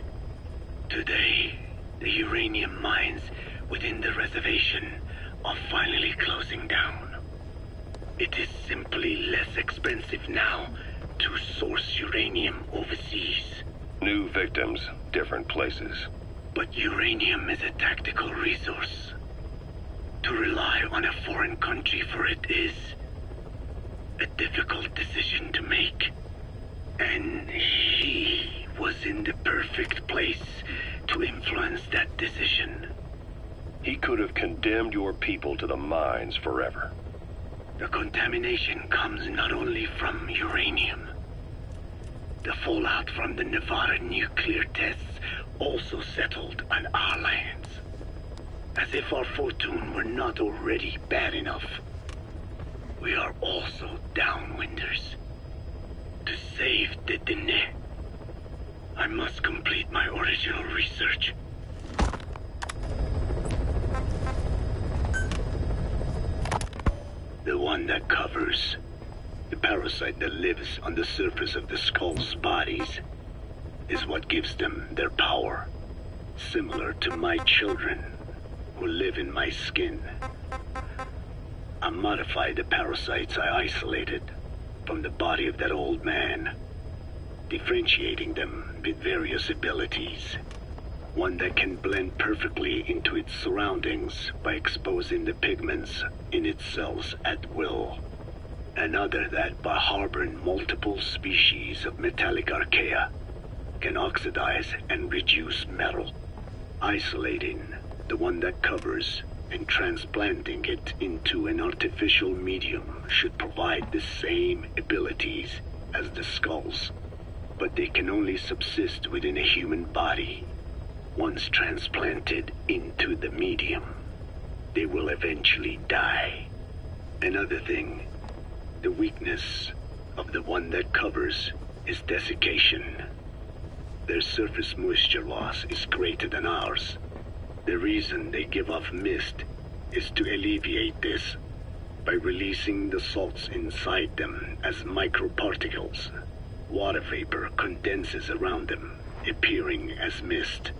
Today, the uranium mines within the reservation are finally closing down. It is simply less expensive now to source uranium overseas. New victims, different places. But uranium is a tactical resource. To rely on a foreign country for it is a difficult decision to make. And he was in the perfect place to influence that decision. He could have condemned your people to the mines forever. The contamination comes not only from uranium. The fallout from the Nevada nuclear tests also settled on our lands. As if our fortune were not already bad enough. We are also downwinders. To save the Diné, I must complete my original research. The one that covers. The parasite that lives on the surface of the skull's bodies is what gives them their power. Similar to my children who live in my skin. I modified the parasites I isolated from the body of that old man, differentiating them with various abilities. One that can blend perfectly into its surroundings by exposing the pigments in its cells at will. Another that, by harboring multiple species of metallic archaea, can oxidize and reduce metal. Isolating the one that covers and transplanting it into an artificial medium should provide the same abilities as the skulls, but they can only subsist within a human body. Once transplanted into the medium, they will eventually die. Another thing, the weakness of the one that covers is desiccation. Their surface moisture loss is greater than ours. The reason they give off mist is to alleviate this by releasing the salts inside them as microparticles. Water vapor condenses around them, appearing as mist.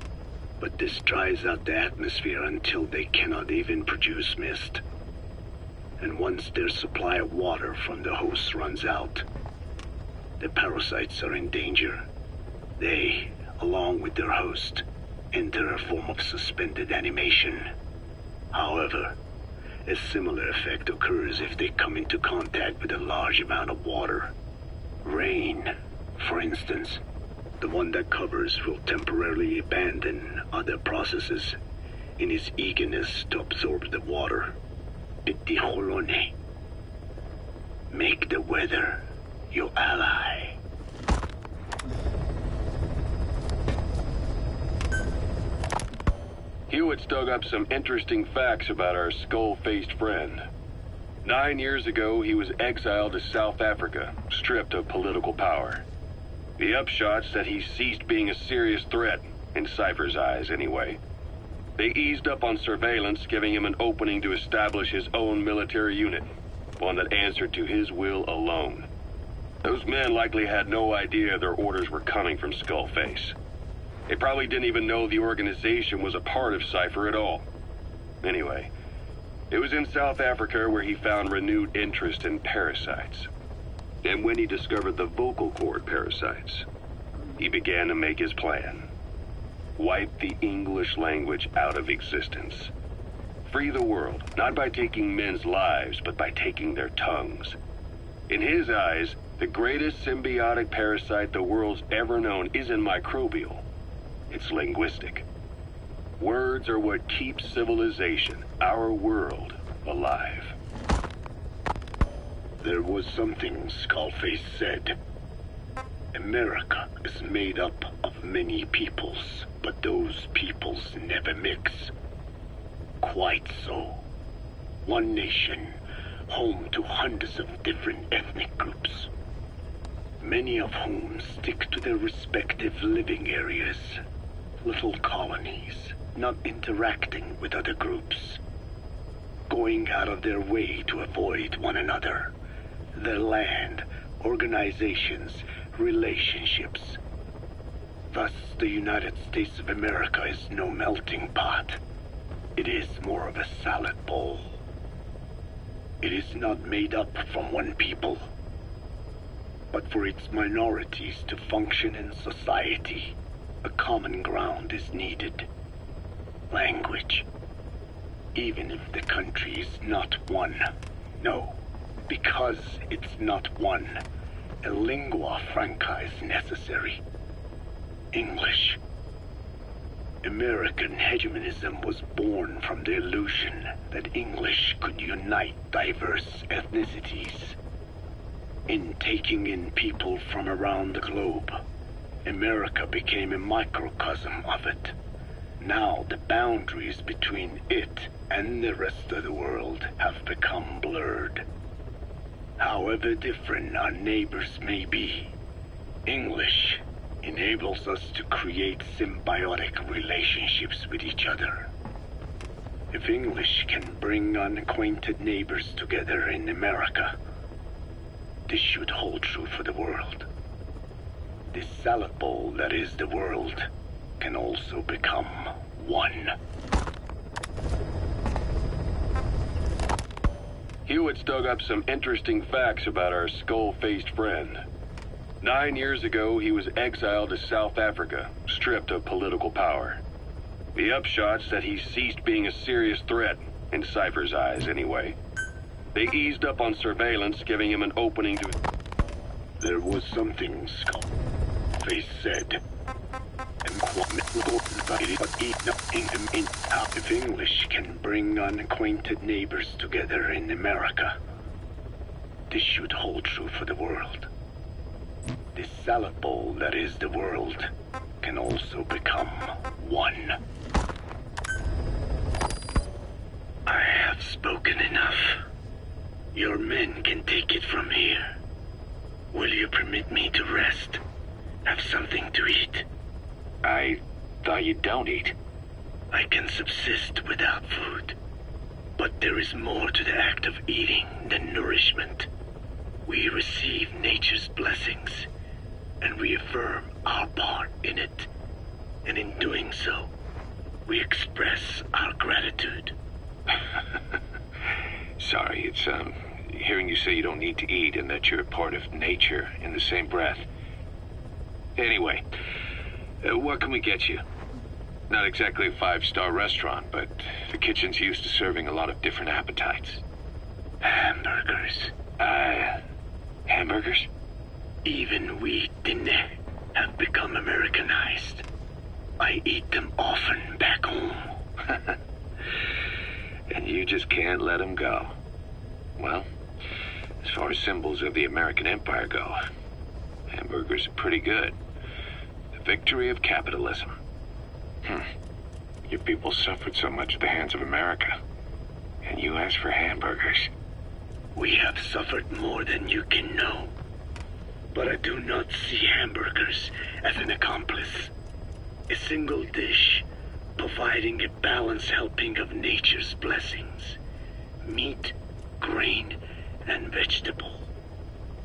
But this dries out the atmosphere until they cannot even produce mist. And once their supply of water from the host runs out, the parasites are in danger. They, along with their host, enter a form of suspended animation. However, a similar effect occurs if they come into contact with a large amount of water. Rain, for instance, the one that covers will temporarily abandon other processes in its eagerness to absorb the water. Pitijolone. Make the weather your ally. Hewitt's dug up some interesting facts about our skull-faced friend. 9 years ago, he was exiled to South Africa, stripped of political power. The upshot's that he ceased being a serious threat, in Cypher's eyes anyway. They eased up on surveillance, giving him an opening to establish his own military unit, one that answered to his will alone. Those men likely had no idea their orders were coming from Skullface. They probably didn't even know the organization was a part of Cypher at all. Anyway, it was in South Africa where he found renewed interest in parasites. And when he discovered the vocal cord parasites, he began to make his plan. Wipe the English language out of existence. Free the world, not by taking men's lives, but by taking their tongues. In his eyes, the greatest symbiotic parasite the world's ever known isn't microbial. It's linguistic. Words are what keeps civilization, our world, alive. There was something Skullface said. America is made up of many peoples, but those peoples never mix. Quite so. One nation, home to hundreds of different ethnic groups, many of whom stick to their respective living areas. Little colonies, not interacting with other groups, going out of their way to avoid one another, their land, organizations, relationships. Thus, the United States of America is no melting pot. It is more of a salad bowl. It is not made up from one people, but for its minorities to function in society. A common ground is needed. Language. Even if the country is not one. No, because it's not one. A lingua franca is necessary. English. American hegemonism was born from the illusion that English could unite diverse ethnicities. In taking in people from around the globe, America became a microcosm of it. Now the boundaries between it and the rest of the world have become blurred. However different our neighbors may be, English enables us to create symbiotic relationships with each other. If English can bring unacquainted neighbors together in America, this should hold true for the world. This salad bowl that is the world can also become one. Hewitt's dug up some interesting facts about our skull-faced friend. 9 years ago, he was exiled to South Africa, stripped of political power. The upshot's that he ceased being a serious threat, in Cypher's eyes anyway. They eased up on surveillance, giving him an opening to... There was something Skullface said. If English can bring unacquainted neighbors together in America, this should hold true for the world. This salad bowl that is the world can also become one. I have spoken enough. Your men can take it from here. Will you permit me to rest? Have something to eat? indeed. I can subsist without food. But there is more to the act of eating than nourishment. We receive nature's blessings, and we affirm our part in it. And in doing so, we express our gratitude. Sorry, it's, hearing you say you don't need to eat and that you're part of nature in the same breath. Anyway, what can we get you? Not exactly a 5-star restaurant, but the kitchen's used to serving a lot of different appetites. Hamburgers. Hamburgers? Even we Dinne have become Americanized. I eat them often back home. And you just can't let them go. Well, as far as symbols of the American Empire go, hamburgers are pretty good. The victory of capitalism. Your people suffered so much at the hands of America. And you ask for hamburgers. We have suffered more than you can know. But I do not see hamburgers as an accomplice. A single dish, providing a balanced helping of nature's blessings. Meat, grain, and vegetable.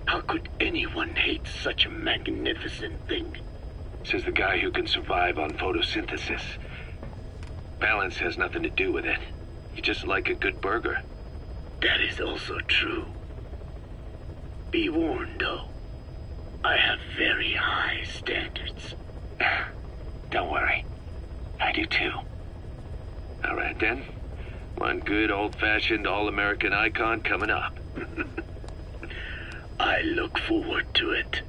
How could anyone hate such a magnificent thing? Says the guy who can survive on photosynthesis. Balance has nothing to do with it. You just like a good burger. That is also true. Be warned, though. I have very high standards. Don't worry. I do too. All right then. One good old-fashioned all-American icon coming up. I look forward to it.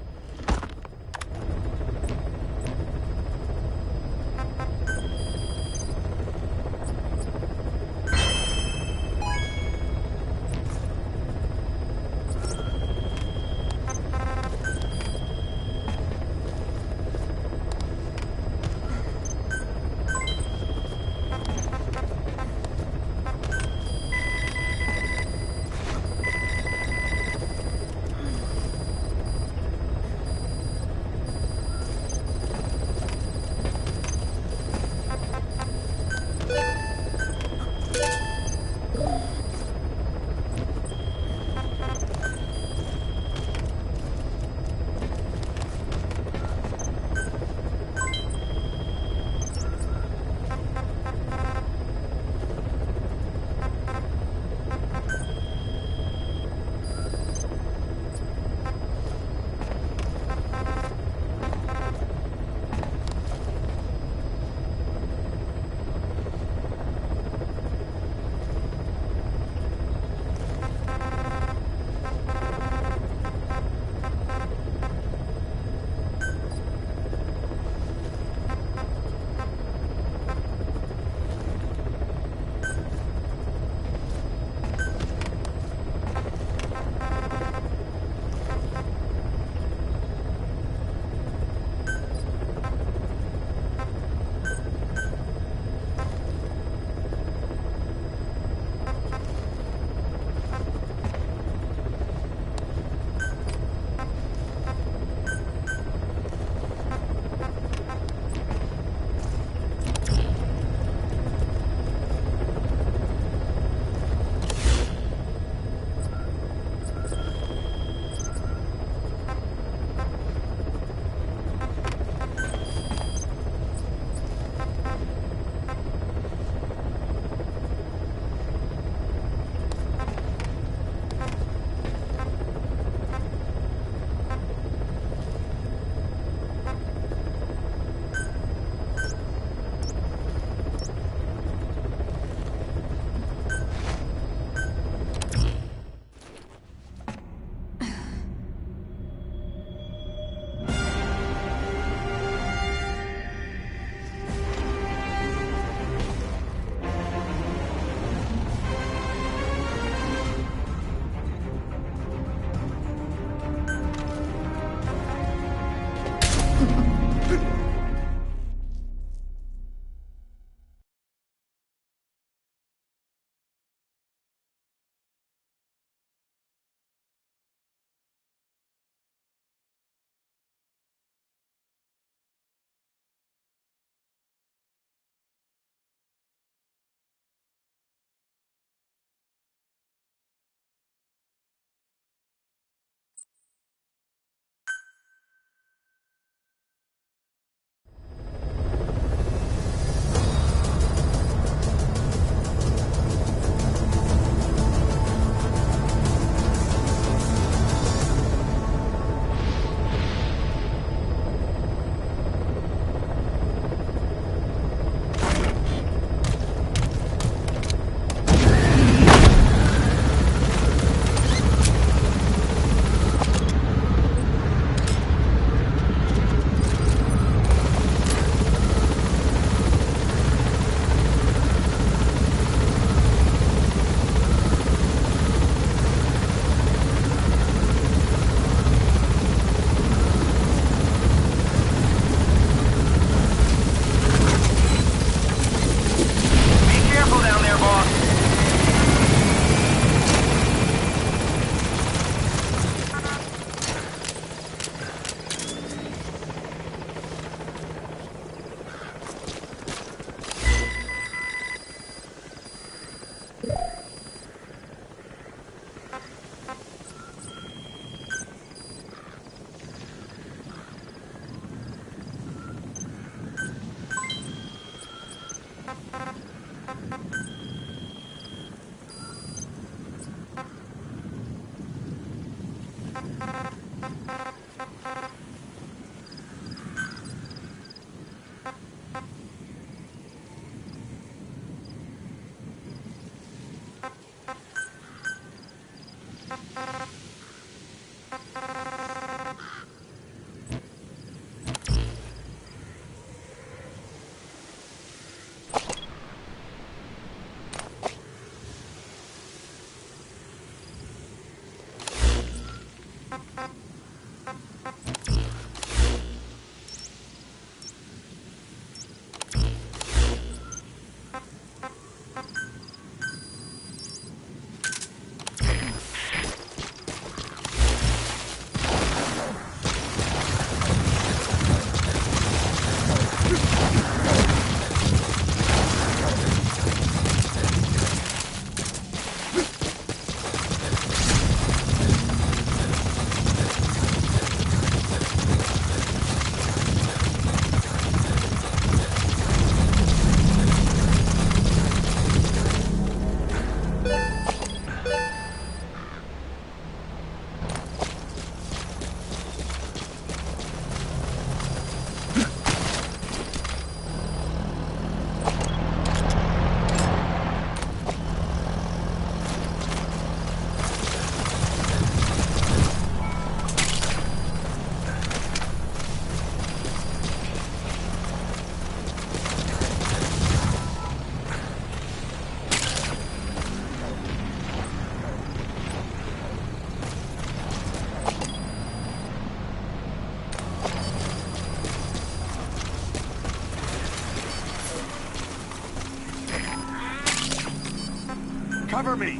Cover me!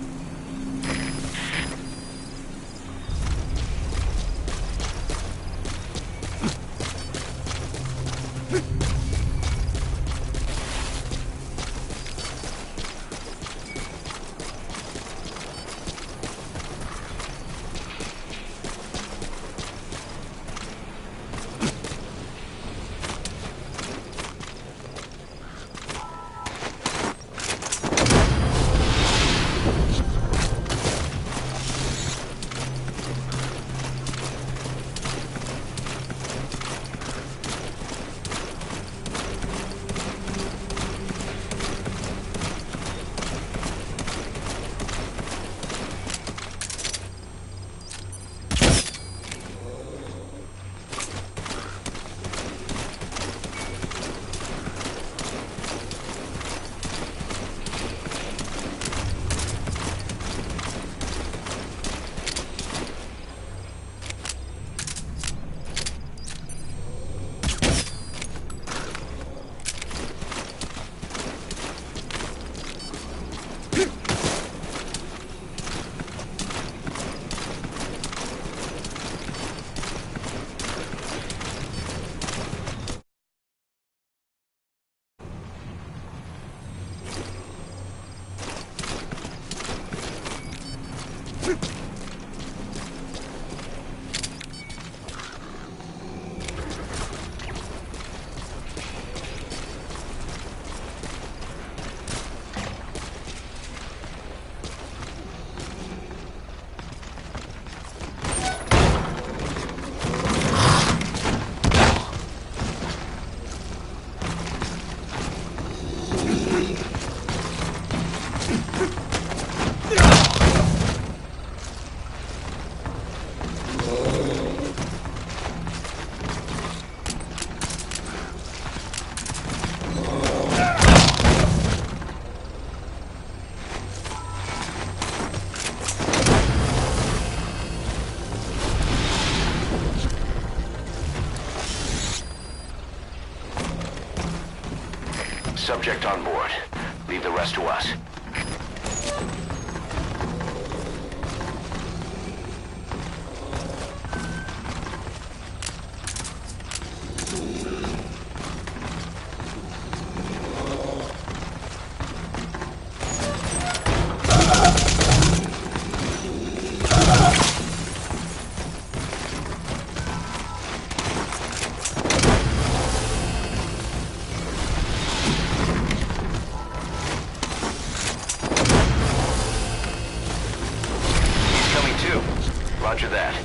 Subject on board. Leave the rest to us. Roger that.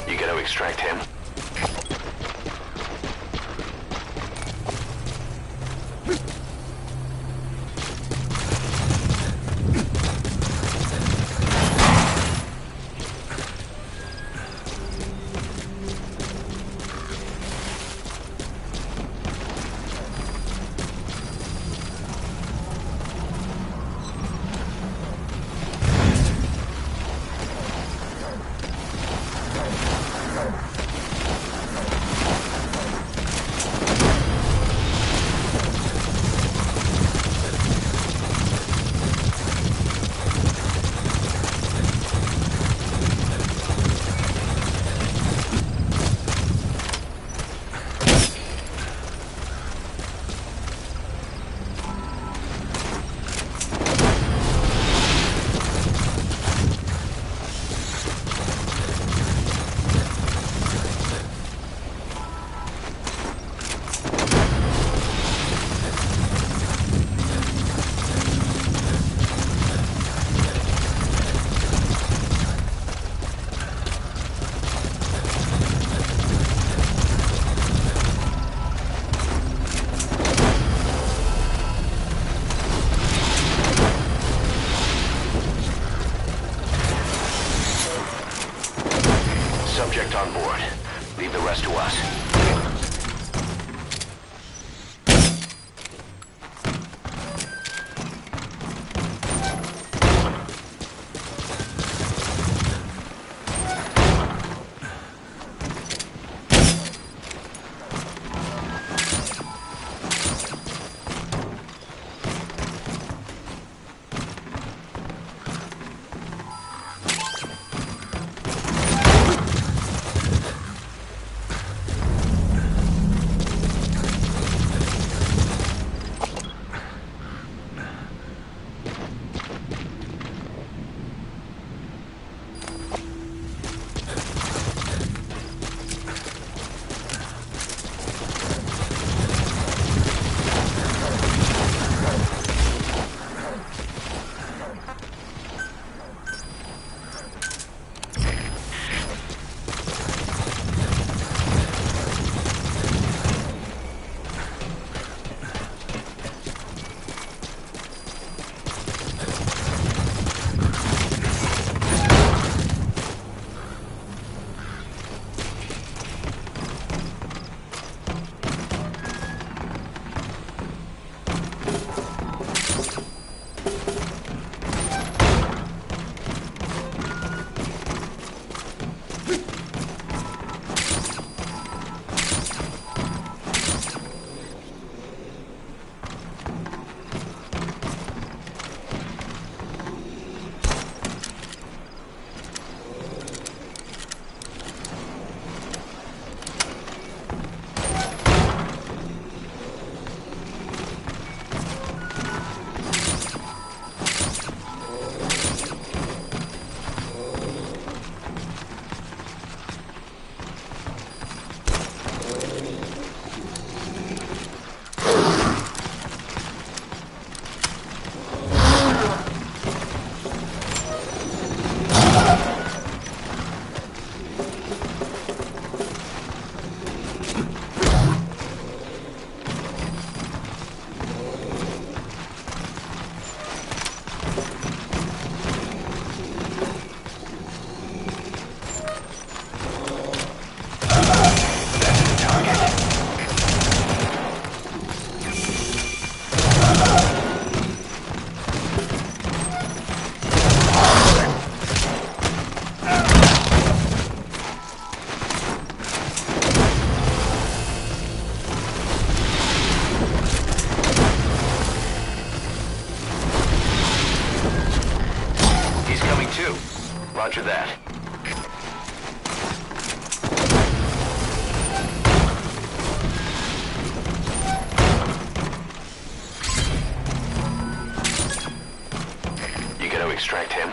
You gonna extract him? subject on board. Leave the rest to us. Roger that. You gonna extract him?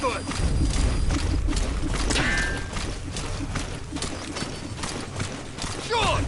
good! Sure!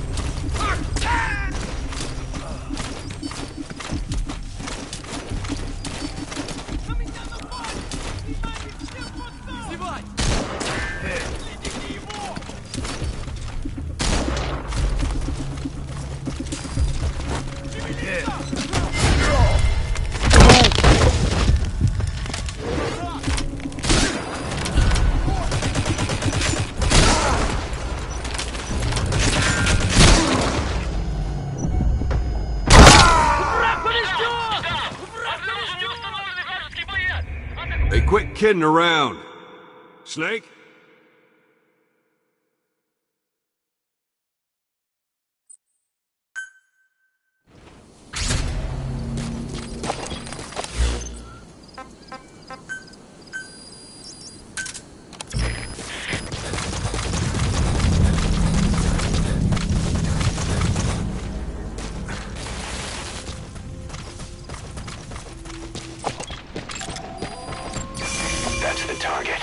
Hey, quit kidding around. Snake? That's the target.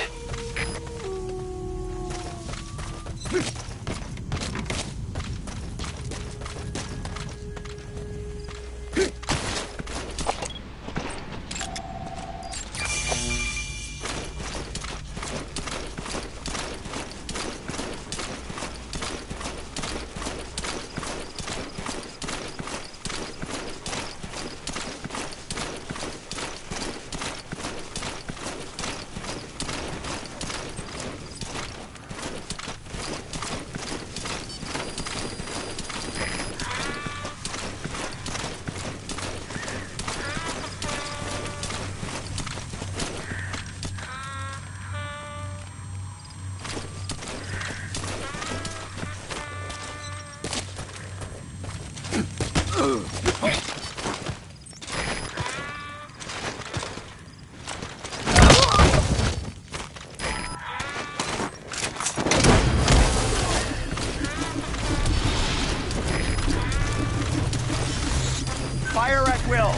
Fire at will!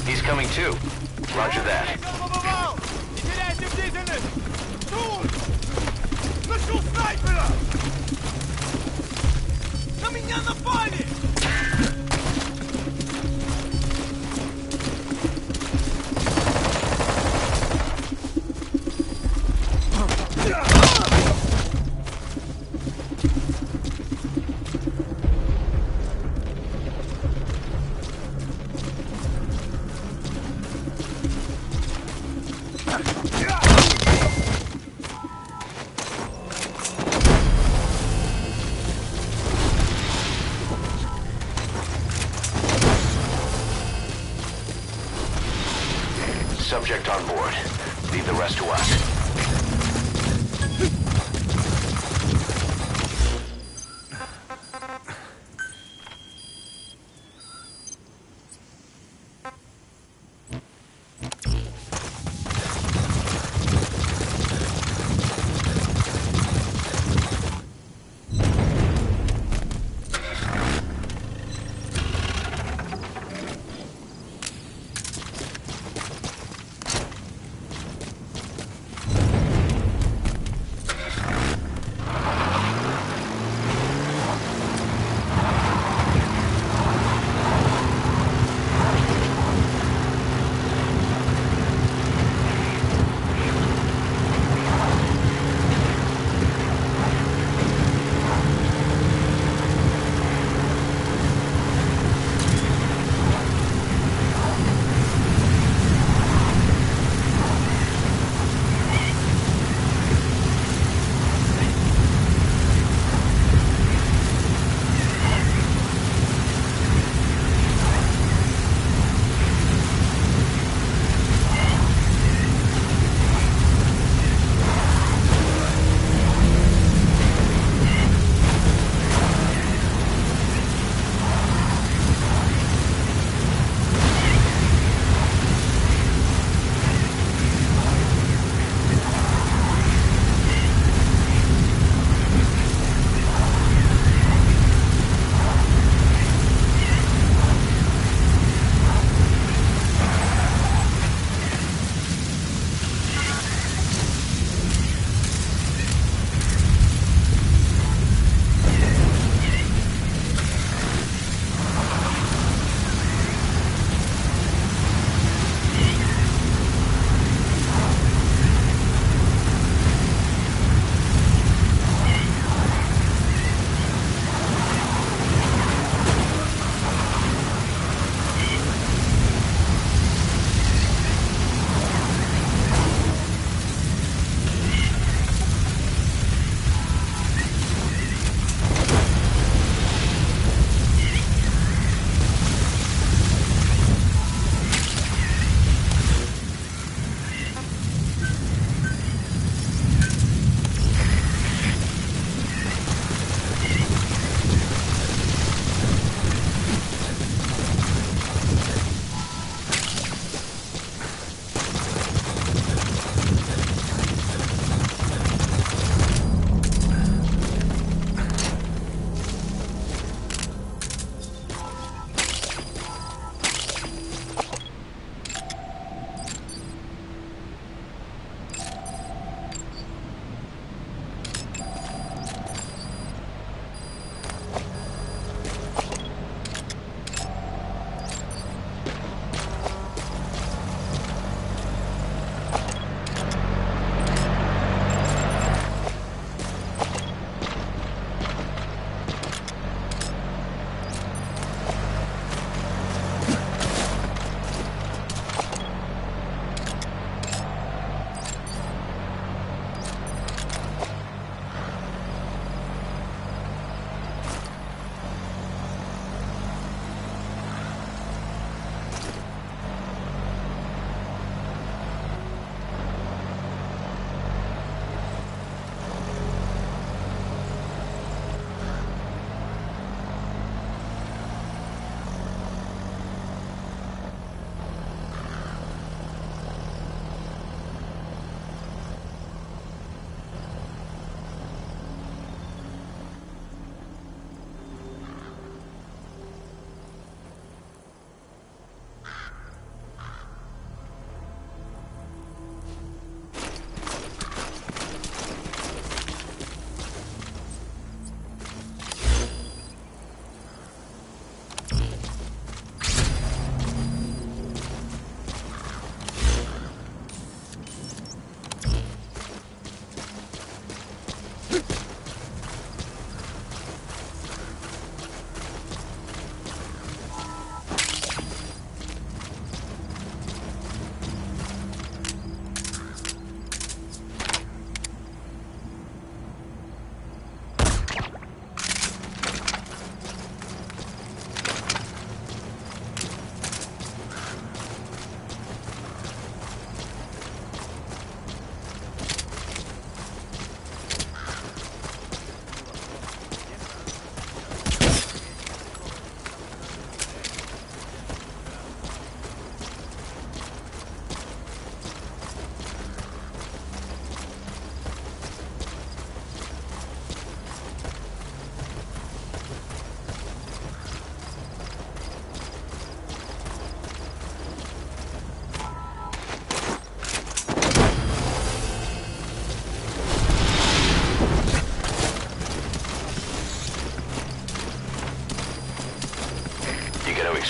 He's coming too. Roger that. Subject on board. Leave the rest to us.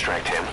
distract him.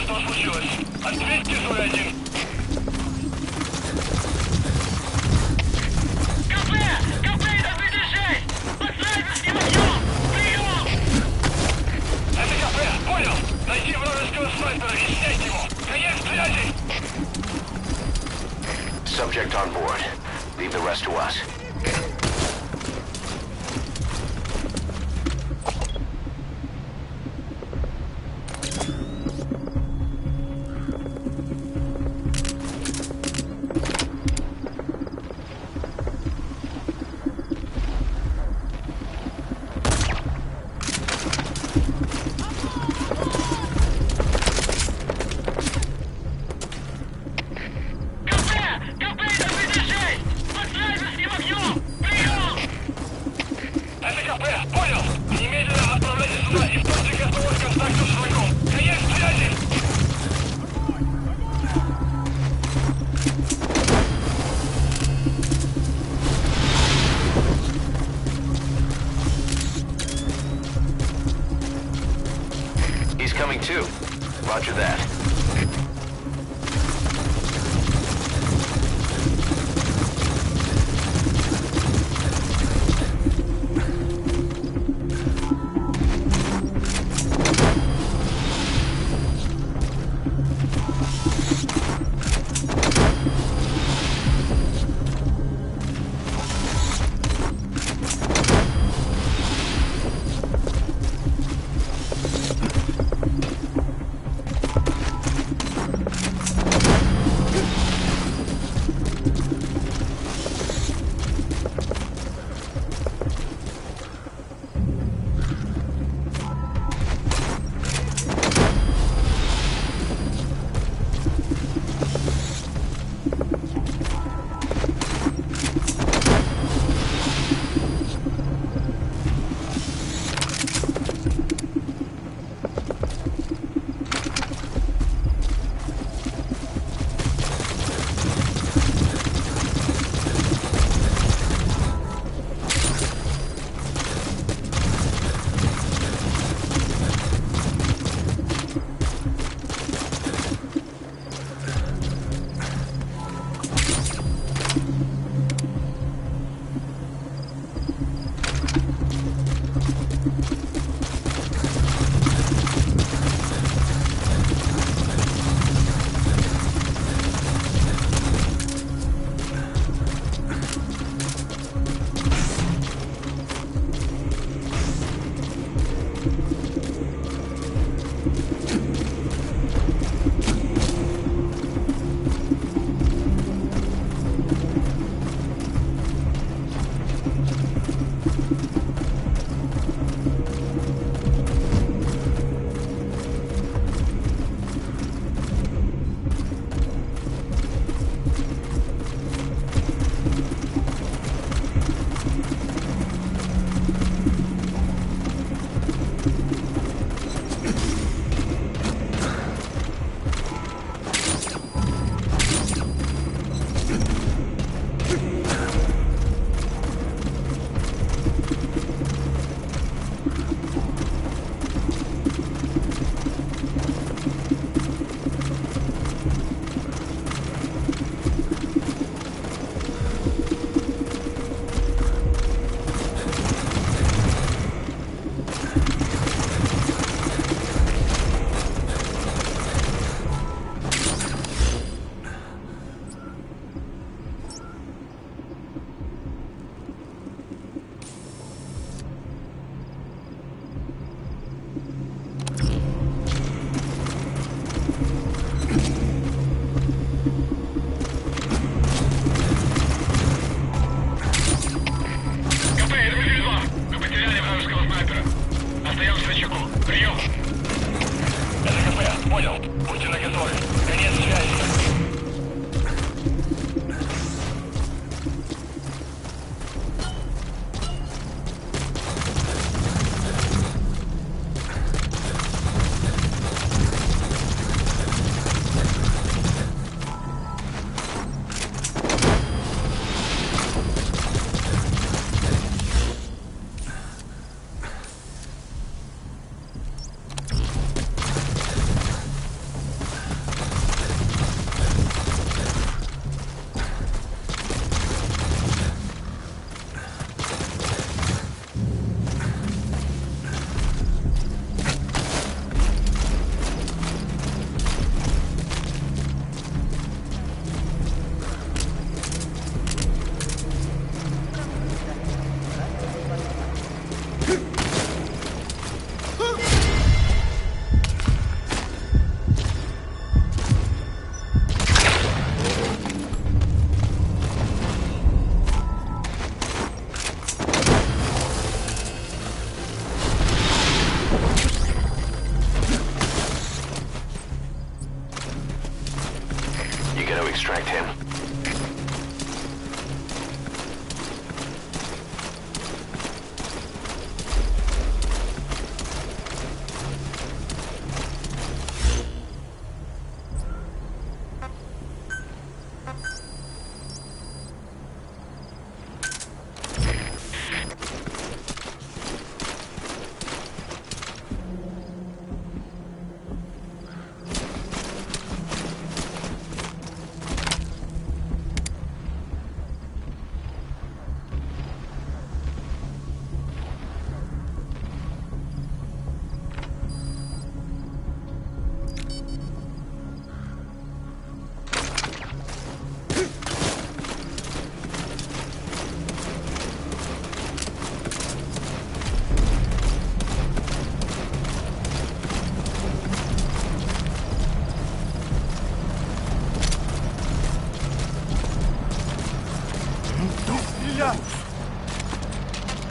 Что случилось? Ответьте, Зой-1! КП! КП, это приближай! Под снайперским огнем! Прием! Это КП, понял! Найти вражеского снайпера и снять его! Конец связи! Subject on board. Leave the rest to us. КП, это приближай! Под снайперским огнем!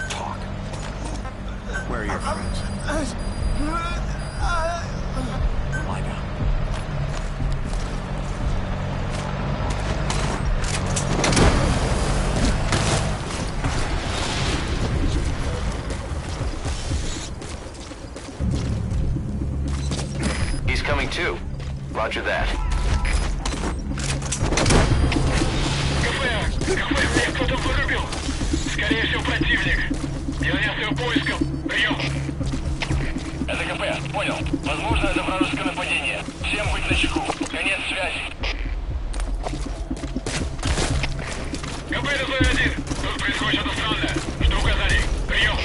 Talk. Where are your friends? Lie down. He's coming too. Roger that. Кафе, меня кто-то вырубил. Скорее всего, противник. Я занялся поиском. Прием. Это КП, понял. Возможно, это вражеское нападение. Всем быть начеку. Конец связи. КП, это Зоя-1. Тут происходит что-то странное. Жду указаний. Прием.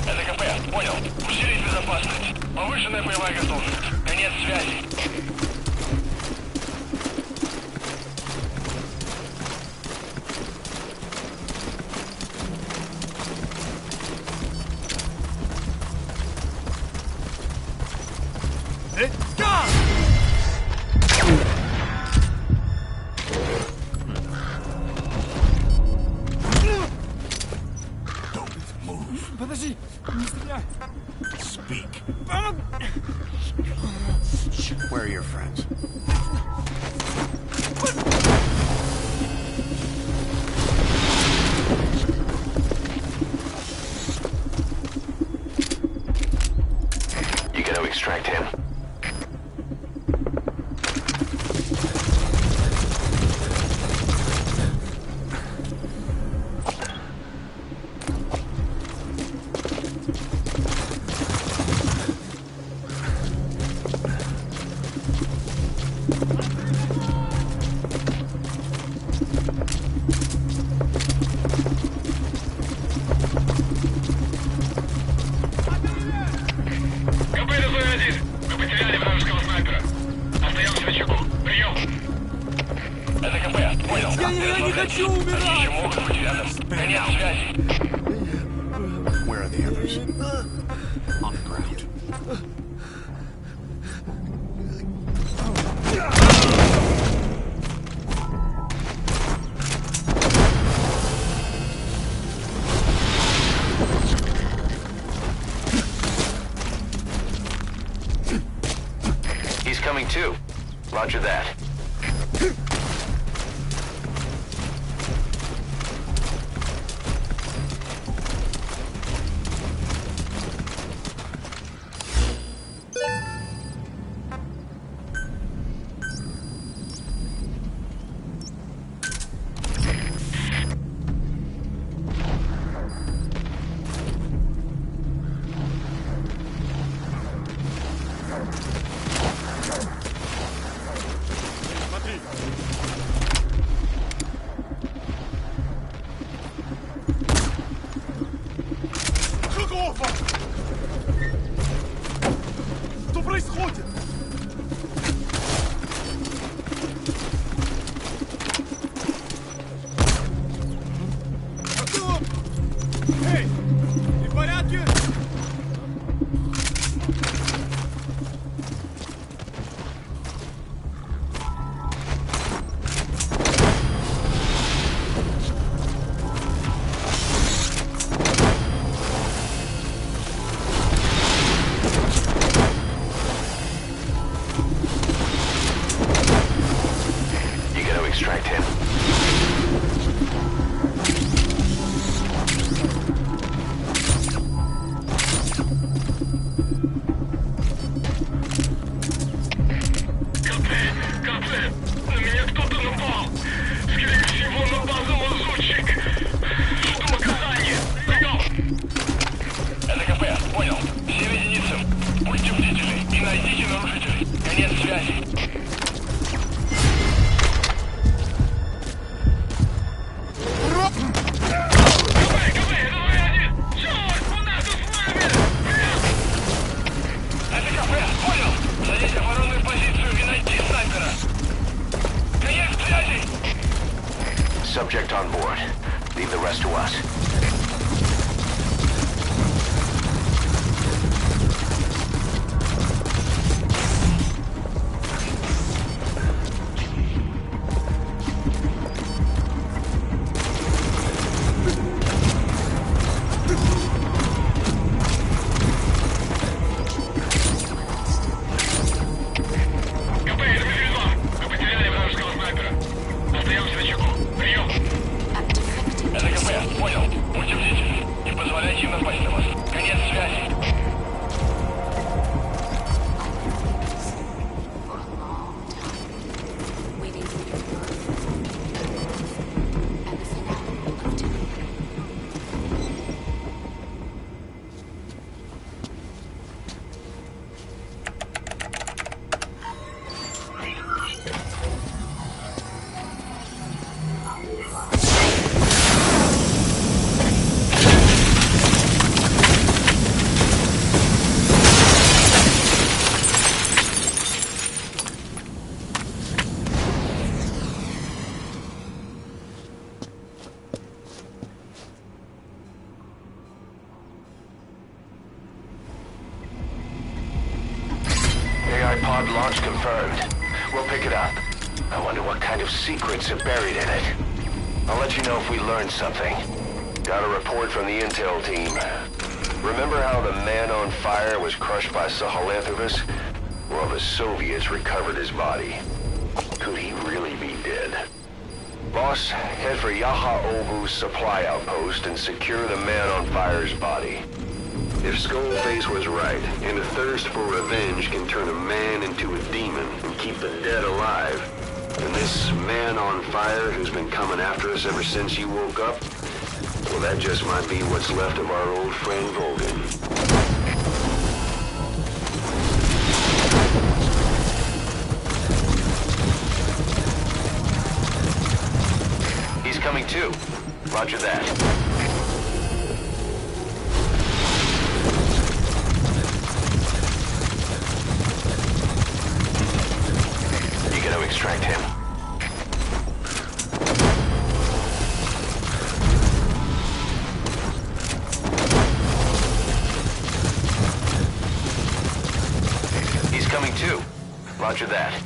Это КП, понял. Усилить безопасность. Повышенная боевая готовность. Конец связи. Подожди, не стреляй. Speak. Where are your friends? You gotta extract him. Where are the others? On the ground. He's coming too. Roger that. Что происходит? Эй, ты в порядке? Extract him. КП, на меня кто-то напал. Скорее всего, на базу лазутчик. Жду указания. Прием. Это КП, понял. Всем единицам. Будьте бдительны и найдите нарушителей. Конец связи. Subject on board. Leave the rest to us. confirmed. We'll pick it up. I wonder what kind of secrets are buried in it. I'll let you know if we learn something. Got a report from the intel team. Remember how the man on fire was crushed by Sahelanthropus? Well, the Soviets recovered his body. Could he really be dead? Boss, head for Yaha Obu's supply outpost and secure the man on fire's body. If Skullface was right, and a thirst for revenge can turn a man into a demon and keep the dead alive, then this man on fire who's been coming after us ever since you woke up, well, that just might be what's left of our old friend Volgin. He's coming too. Roger that. You gonna extract him? He's coming too. Roger that.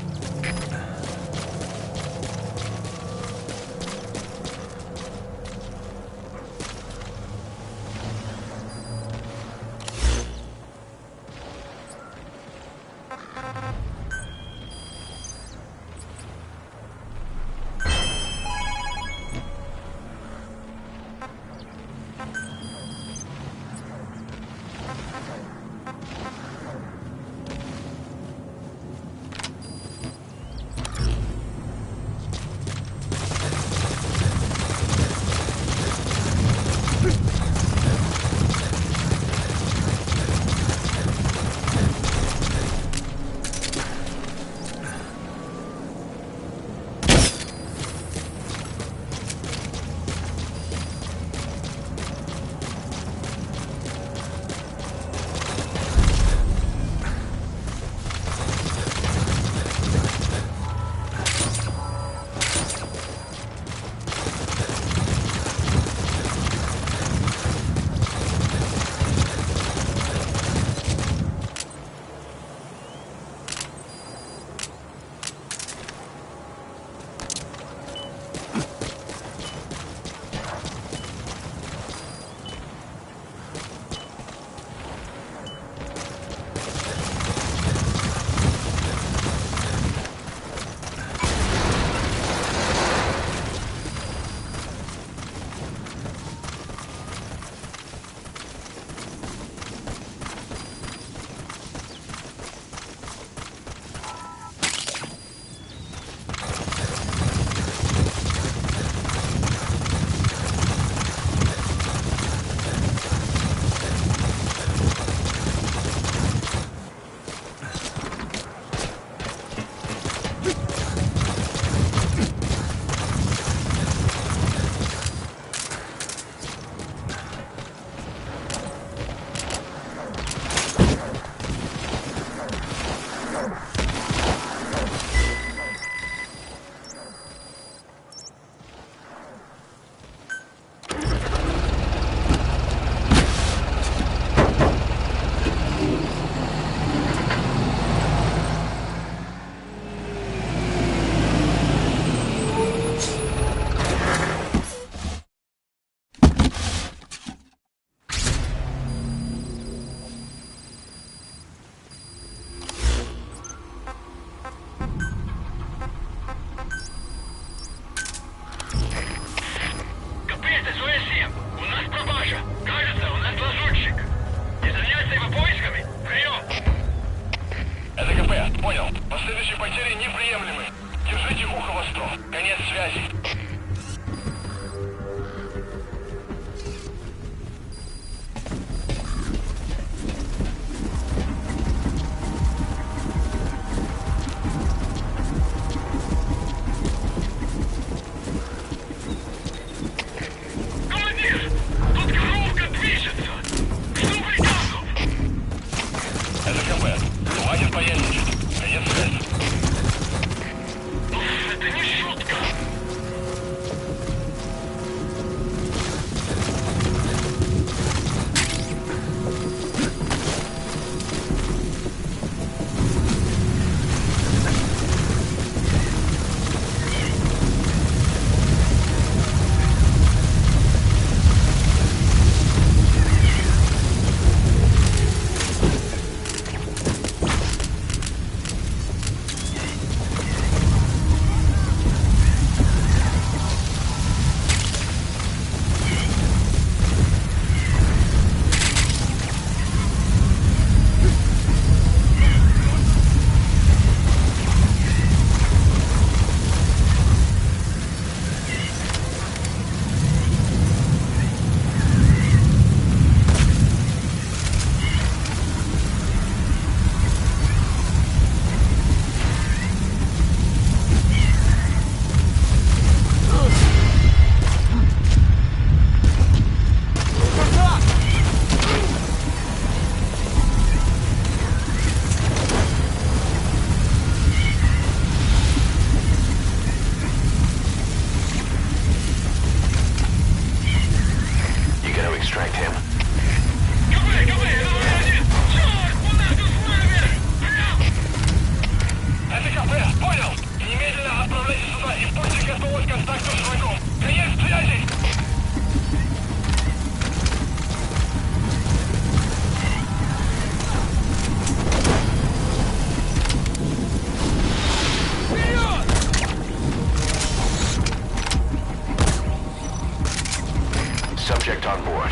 Subject on board.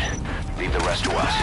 Leave the rest to us.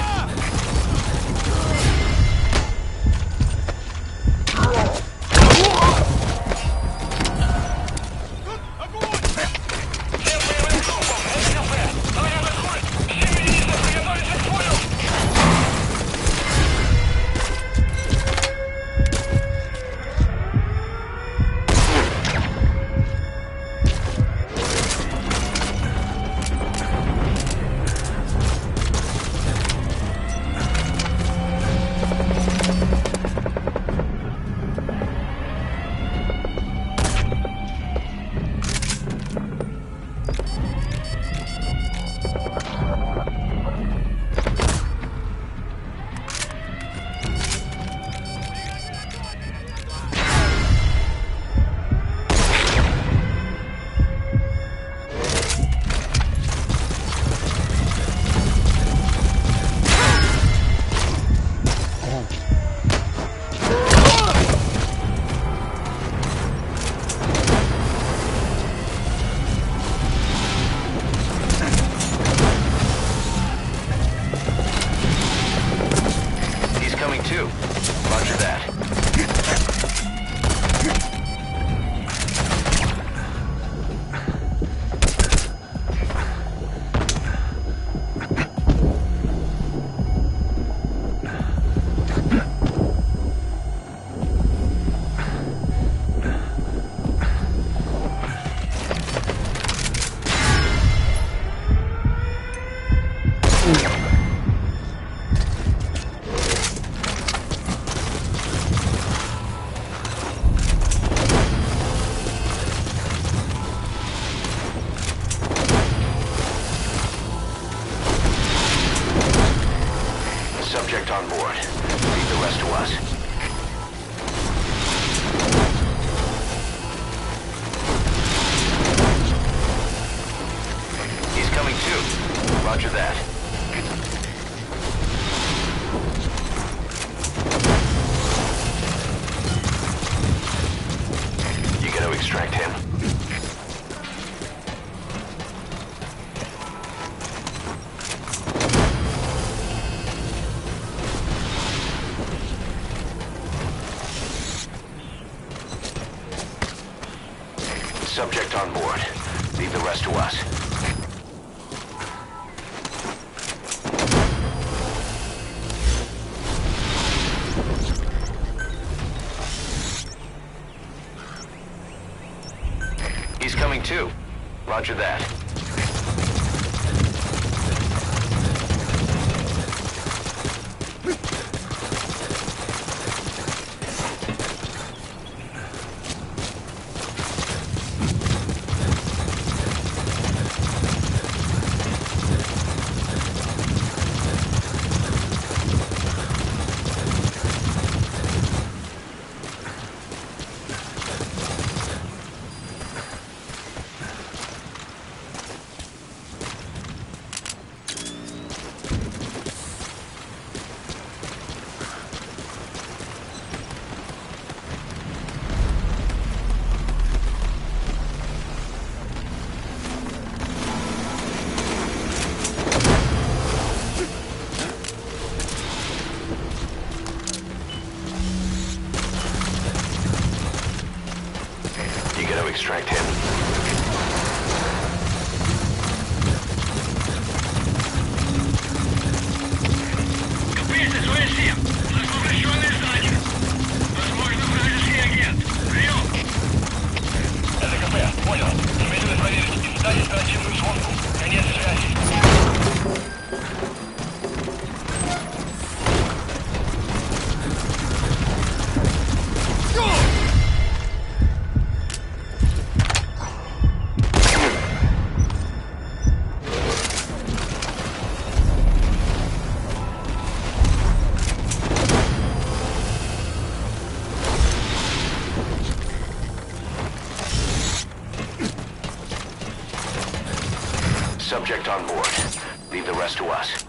Subject on board. Leave the rest to us. He's coming too. Roger that. You gotta extract him. Subject on board. Leave the rest to us. He's coming too. Roger that. You gotta extract him. Капец, СОС-7! Размещенное здание! Возможно, вражеский агент! Прием! Это КП, понял. Немедленно проверить здание оперативную сводку. Конец связи. Subject on board. Leave the rest to us.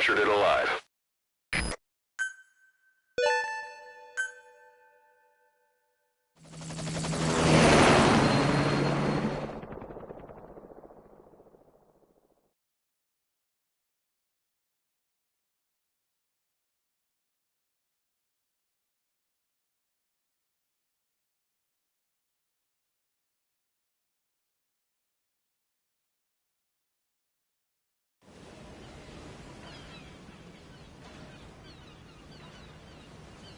captured it alive.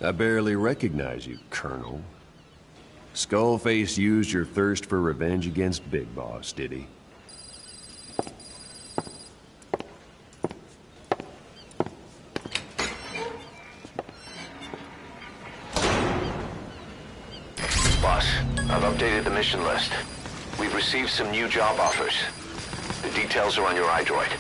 I barely recognize you, Colonel. Skullface used your thirst for revenge against Big Boss, did he? Boss, I've updated the mission list. We've received some new job offers. The details are on your iDroid.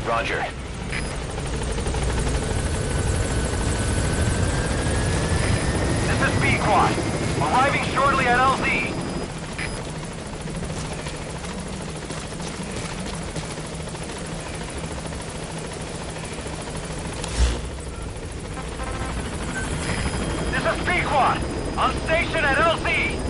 Roger. This is B-Quad. Arriving shortly at LZ. This is B-Quad. On station at LZ.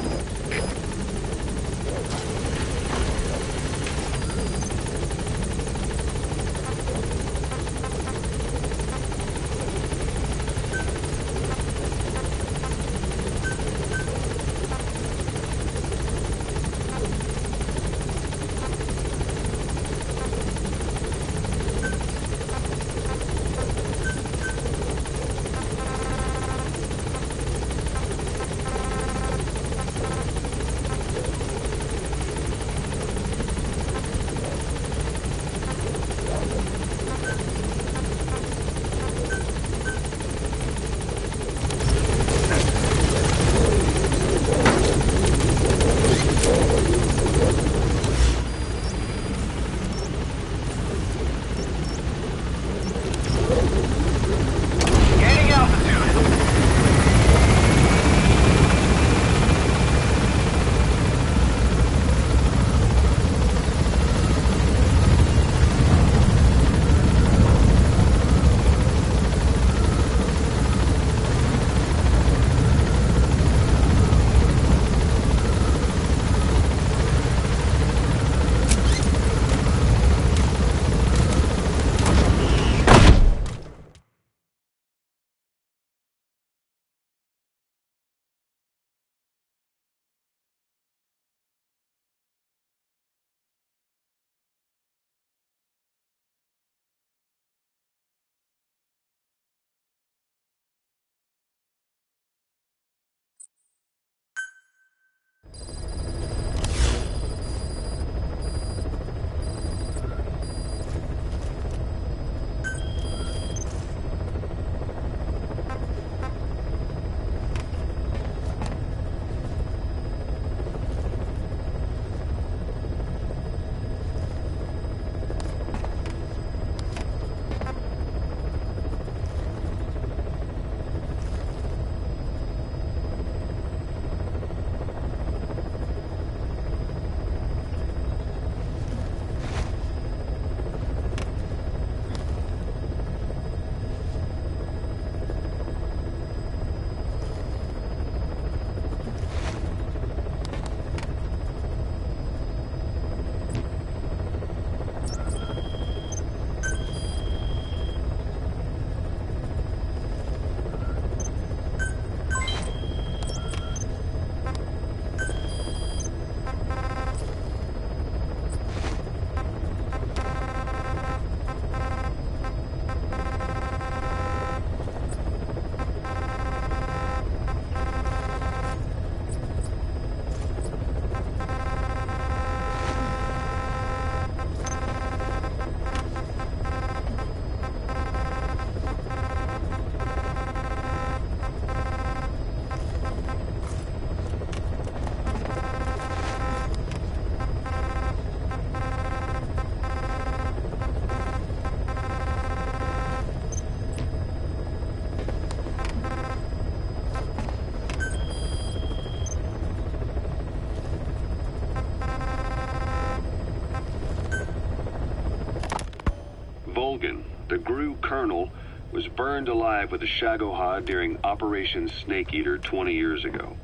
Volgin, the GRU colonel, was burned alive with a Shagohod during Operation Snake Eater 20 years ago.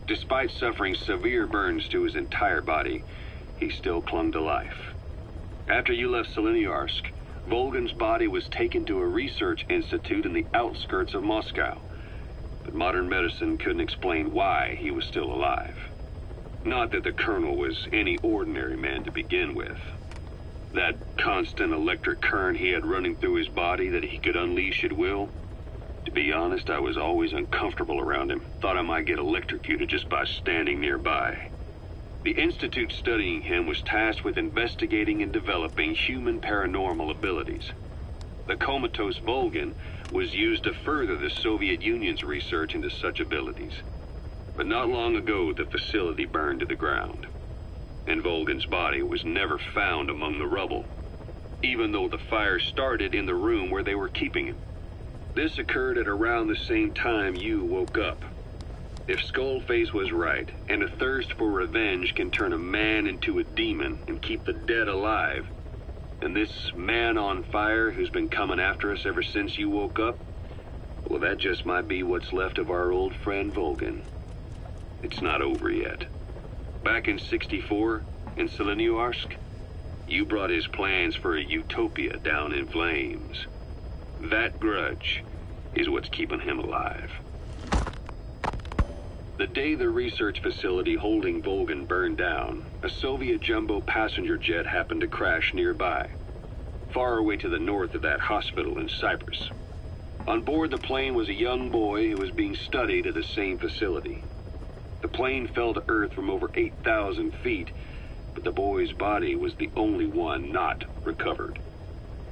Despite suffering severe burns to his entire body, he still clung to life. After you left Seleniarsk, Volgin's body was taken to a research institute in the outskirts of Moscow, but modern medicine couldn't explain why he was still alive. Not that the colonel was any ordinary man to begin with. That constant electric current he had running through his body that he could unleash at will. To be honest, I was always uncomfortable around him. Thought I might get electrocuted just by standing nearby. The institute studying him was tasked with investigating and developing human paranormal abilities. The comatose Volgin was used to further the Soviet Union's research into such abilities. But not long ago, the facility burned to the ground, and Volgin's body was never found among the rubble, even though the fire started in the room where they were keeping him. This occurred at around the same time you woke up. If Skullface was right, and a thirst for revenge can turn a man into a demon and keep the dead alive, and this man on fire who's been coming after us ever since you woke up, well, that just might be what's left of our old friend Volgin. It's not over yet. Back in '64, in Seleniarsk, you brought his plans for a utopia down in flames. That grudge is what's keeping him alive. The day the research facility holding Volgin burned down, a Soviet jumbo passenger jet happened to crash nearby, far away to the north of that hospital in Cyprus. On board the plane was a young boy who was being studied at the same facility. The plane fell to Earth from over 8,000 feet, but the boy's body was the only one not recovered.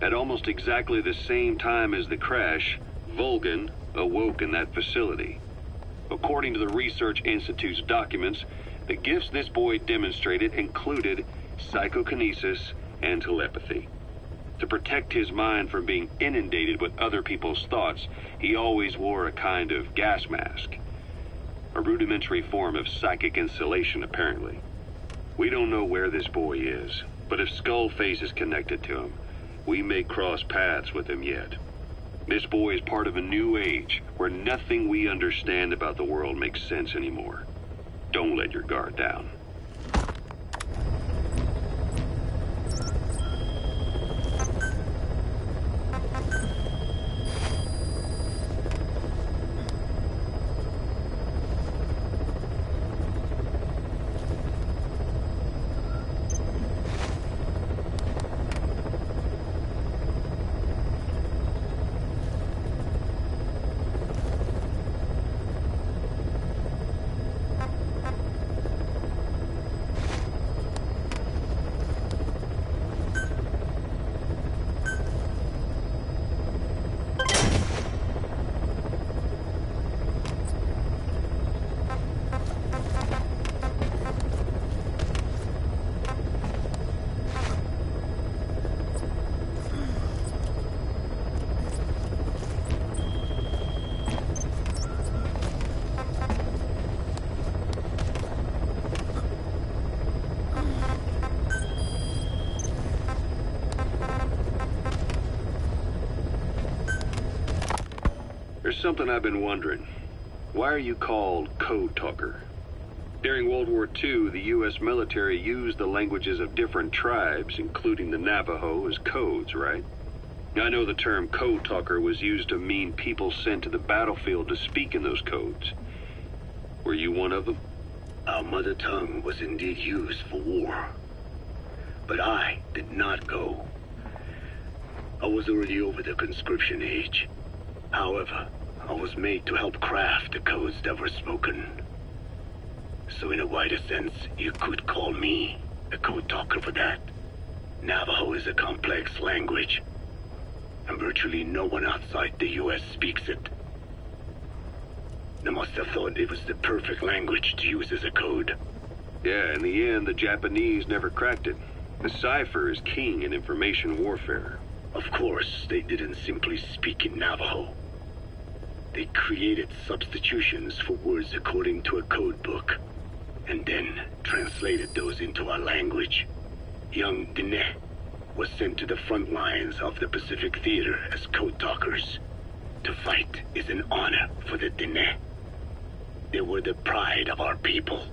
At almost exactly the same time as the crash, Volgin awoke in that facility. According to the Research Institute's documents, the gifts this boy demonstrated included psychokinesis and telepathy. To protect his mind from being inundated with other people's thoughts, he always wore a kind of gas mask. A rudimentary form of psychic insulation, apparently. We don't know where this boy is, but if Skullface is connected to him, we may cross paths with him yet. This boy is part of a new age where nothing we understand about the world makes sense anymore. Don't let your guard down. There's something I've been wondering. Why are you called Code Talker? During World War II, the U.S. military used the languages of different tribes, including the Navajo, as codes, right? I know the term Code Talker was used to mean people sent to the battlefield to speak in those codes. Were you one of them? Our mother tongue was indeed used for war. But I did not go. I was already over the conscription age. However, I was made to help craft the codes that were spoken. So in a wider sense, you could call me a code talker for that. Navajo is a complex language, and virtually no one outside the U.S. speaks it. They must have thought it was the perfect language to use as a code. Yeah, in the end, the Japanese never cracked it. The cipher is king in information warfare. Of course, they didn't simply speak in Navajo. They created substitutions for words according to a code book, and then translated those into our language. Young Diné was sent to the front lines of the Pacific Theater as code talkers. To fight is an honor for the Diné. They were the pride of our people.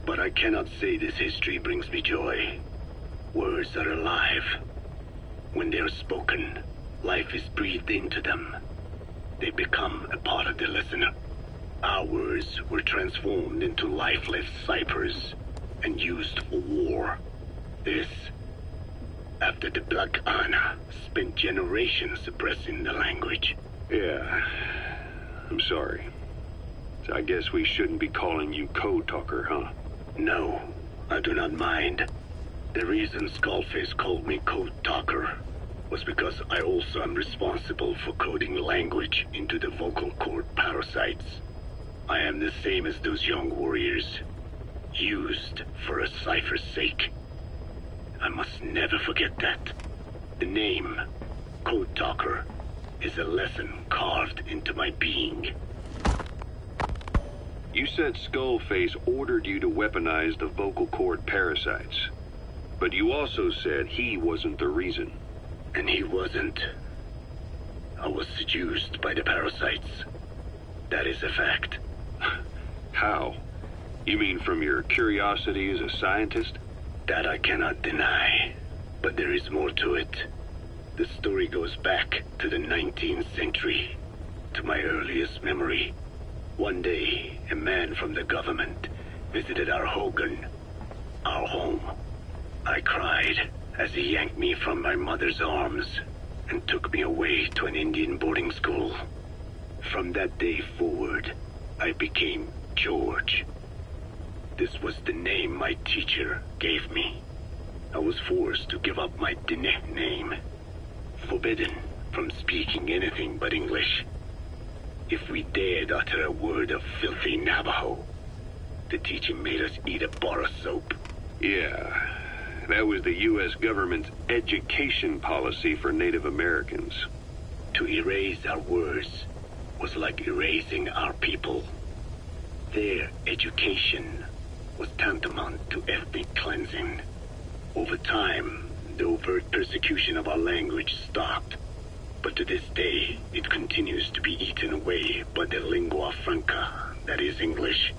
But I cannot say this history brings me joy. Words are alive. When they are spoken, life is breathed into them. They become a part of the listener. Our words were transformed into lifeless ciphers and used for war. This, after the Black Ana spent generations suppressing the language. Yeah, I'm sorry. So I guess we shouldn't be calling you Code Talker, huh? No, I do not mind. The reason Skullface called me Code Talker was because I also am responsible for coding language into the vocal cord parasites. I am the same as those young warriors, used for a cipher's sake. I must never forget that. The name, Code Talker, is a lesson carved into my being. You said Skullface ordered you to weaponize the vocal cord parasites. But you also said he wasn't the reason. And he wasn't. I was seduced by the parasites. That is a fact. How? You mean from your curiosity as a scientist? That I cannot deny. But there is more to it. The story goes back to the 19th century, to my earliest memory. One day, a man from the government visited our Hogan, our home. I cried as he yanked me from my mother's arms and took me away to an Indian boarding school. From that day forward, I became George. This was the name my teacher gave me. I was forced to give up my Diné name, forbidden from speaking anything but English. If we dared utter a word of filthy Navajo, the teacher made us eat a bar of soap. Yeah, that was the U.S. government's education policy for Native Americans. To erase our words was like erasing our people. Their education was tantamount to ethnic cleansing. Over time, the overt persecution of our language stopped. But to this day, it continues to be eaten away by the lingua franca, that is English.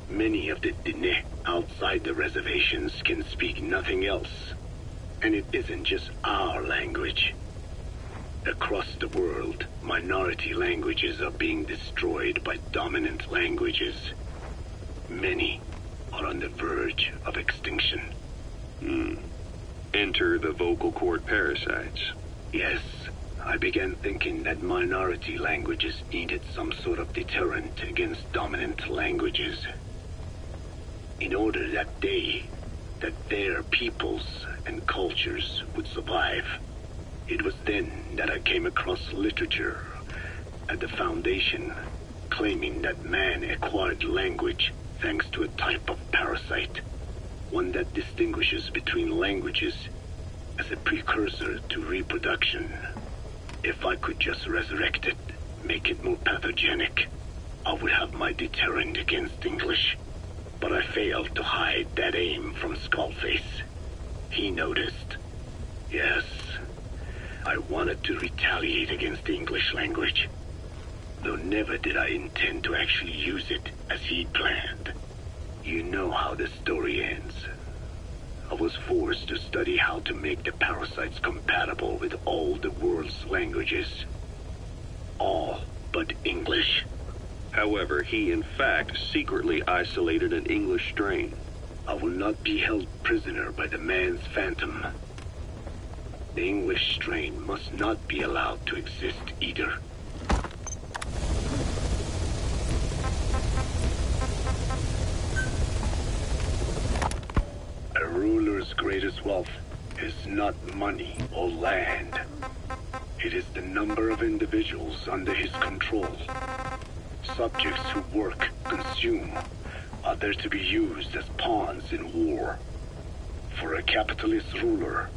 Many of the Diné outside the reservations can speak nothing else. And it isn't just our language. Across the world, minority languages are being destroyed by dominant languages. Many are on the verge of extinction. Enter the vocal cord parasites. Yes. I began thinking that minority languages needed some sort of deterrent against dominant languages. In order that their peoples and cultures would survive. It was then that I came across literature at the Foundation claiming that man acquired language thanks to a type of parasite, one that distinguishes between languages as a precursor to reproduction. If I could just resurrect it, make it more pathogenic, I would have my deterrent against English. But I failed to hide that aim from Skullface. He noticed. Yes, I wanted to retaliate against the English language, though never did I intend to actually use it as he planned. You know how the story ends. I was forced to study how to make the parasites compatible with all the world's languages. All but English. However, he in fact secretly isolated an English strain. I will not be held prisoner by the man's phantom. The English strain must not be allowed to exist either. A ruler's greatest wealth is not money or land. It is the number of individuals under his control. Subjects who work, consume, are there to be used as pawns in war. For a capitalist ruler,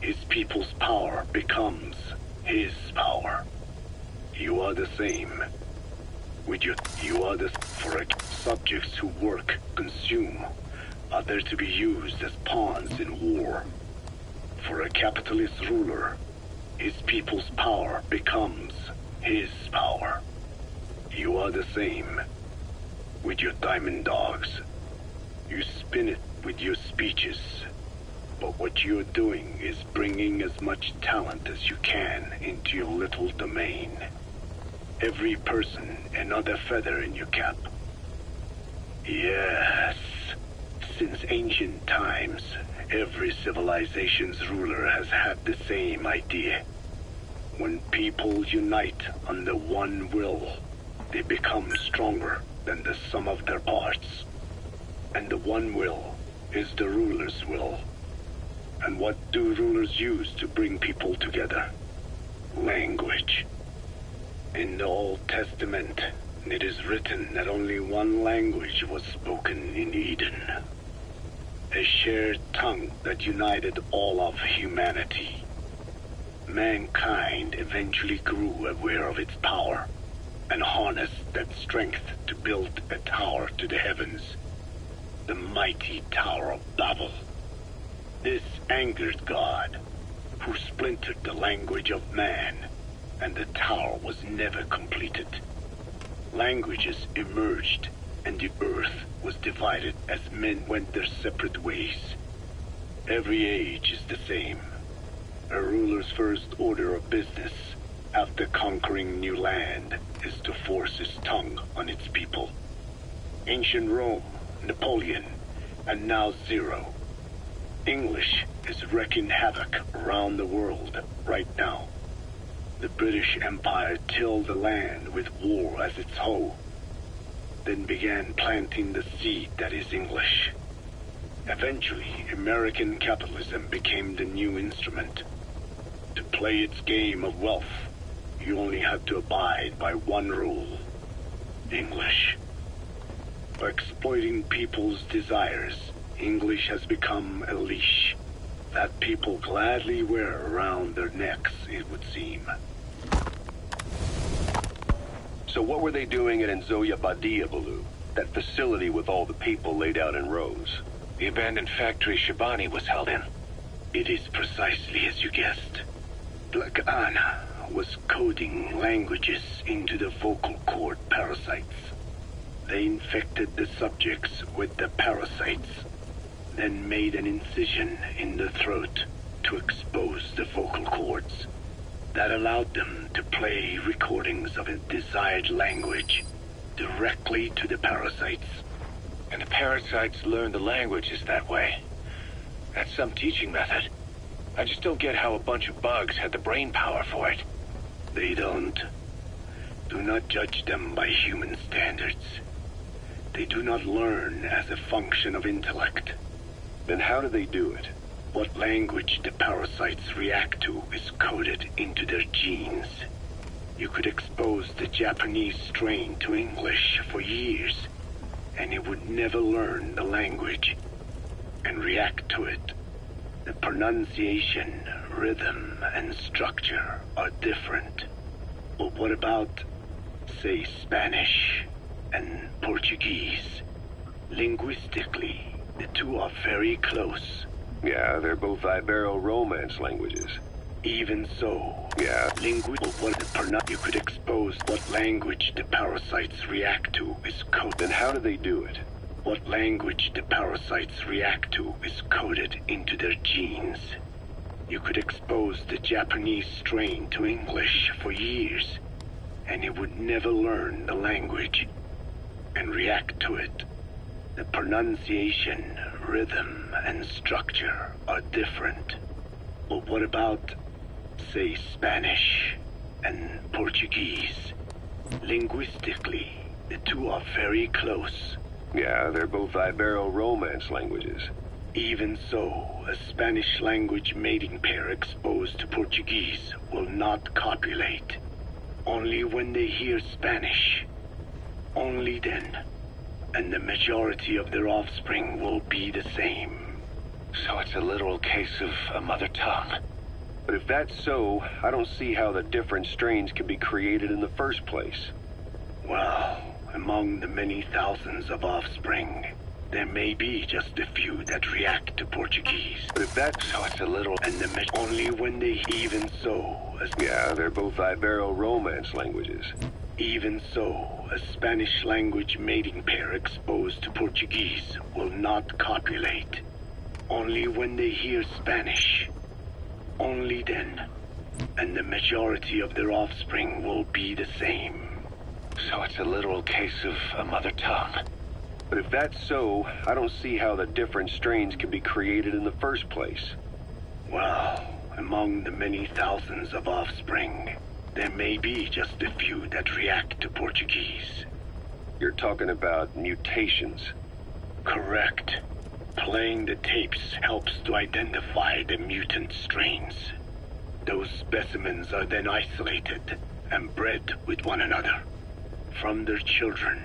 his people's power becomes his power. You are the same. For subjects who work, consume, are there to be used as pawns in war. For a capitalist ruler, his people's power becomes his power. You are the same. With your diamond dogs, you spin it with your speeches. But what you're doing is bringing as much talent as you can into your little domain. Every person another feather in your cap. Yes, since ancient times, every civilization's ruler has had the same idea. When people unite under one will, they become stronger than the sum of their parts. And the one will is the ruler's will. And what do rulers use to bring people together? Language. In the Old Testament, it is written that only one language was spoken in Eden. A shared tongue that united all of humanity. Mankind eventually grew aware of its power and harnessed that strength to build a tower to the heavens. The mighty Tower of Babel. This angered God, who splintered the language of man, and the tower was never completed. Languages emerged, and the earth was divided as men went their separate ways. Every age is the same. A ruler's first order of business, after conquering new land, is to force his tongue on its people. Ancient Rome, Napoleon, and now Zero. English is wreaking havoc around the world right now. The British Empire tilled the land with war as its hoe, then began planting the seed that is English. Eventually, American capitalism became the new instrument. To play its game of wealth, you only had to abide by one rule: English. By exploiting people's desires, English has become a leash that people gladly wear around their necks, it would seem. So what were they doing at Nzoia Badia, Baloo? That facility with all the people laid out in rows? The abandoned factory Shabani was held in. It is precisely as you guessed. Black Anna was coding languages into the vocal cord parasites. They infected the subjects with the parasites, then made an incision in the throat to expose the vocal cords. That allowed them to play recordings of a desired language directly to the parasites. And the parasites learned the languages that way. That's some teaching method. I just don't get how a bunch of bugs had the brain power for it. They don't. Do not judge them by human standards. They do not learn as a function of intellect. Then how do they do it? What language the parasites react to is coded into their genes. You could expose the Japanese strain to English for years, and it would never learn the language and react to it. The pronunciation, rhythm, and structure are different. But what about, say, Spanish and Portuguese? Linguistically, the two are very close. Yeah, they're both Ibero-Romance languages. Even so, Yeah. You could expose what language the parasites react to is coded. Then how do they do it? What language the parasites react to is coded into their genes. You could expose the Japanese strain to English for years, and it would never learn the language and react to it. The pronunciation, rhythm, and structure are different. But what about, say, Spanish and Portuguese? Linguistically, the two are very close. Yeah, they're both Ibero-Romance languages. Even so, a Spanish language mating pair exposed to Portuguese will not copulate. Only when they hear Spanish. Only then. And the majority of their offspring will be the same. So it's a literal case of a mother tongue. But if that's so, I don't see how the different strains can be created in the first place. Well, among the many thousands of offspring, There may be just a few that react to Portuguese. But if that's so, it's a little... And only when they... Even so... Yeah, they're both Ibero-Romance languages. Even so, a Spanish language mating pair exposed to Portuguese will not copulate. Only when they hear Spanish. Only then. And the majority of their offspring will be the same. So it's a literal case of a mother tongue. But if that's so, I don't see how the different strains can be created in the first place. Well, among the many thousands of offspring, there may be just a few that react to Portuguese. You're talking about mutations. Correct. Playing the tapes helps to identify the mutant strains. Those specimens are then isolated and bred with one another. From their children,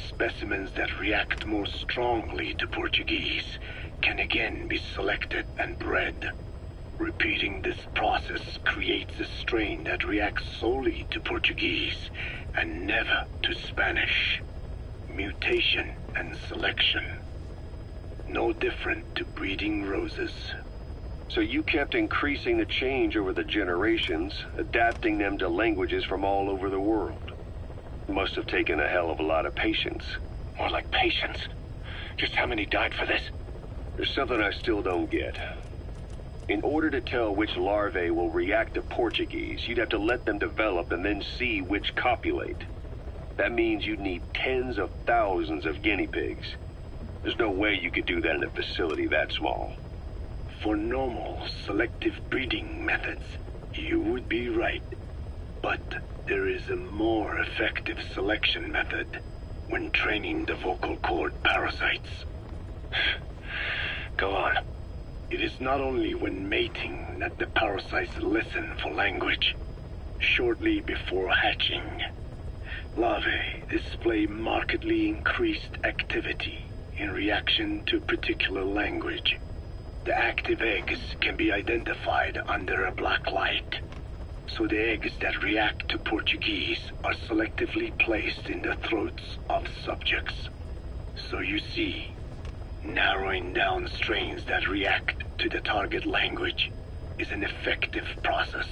specimens that react more strongly to Portuguese can again be selected and bred. Repeating this process creates a strain that reacts solely to Portuguese and never to Spanish. Mutation and selection. No different to breeding roses. So you kept increasing the change over the generations, adapting them to languages from all over the world. Must have taken a hell of a lot of patience. More like patience. Just how many died for this? There's something I still don't get. In order to tell which larvae will react to Portuguese, you'd have to let them develop and then see which copulate. That means you'd need tens of thousands of guinea pigs. There's no way you could do that in a facility that small. For normal, selective breeding methods, you would be right. But there is a more effective selection method when training the vocal cord parasites. Go on. It is not only when mating that the parasites listen for language. Shortly before hatching, larvae display markedly increased activity in reaction to particular language. The active eggs can be identified under a black light, so the eggs that react to Portuguese are selectively placed in the throats of subjects. So you see, narrowing down strains that react to the target language is an effective process,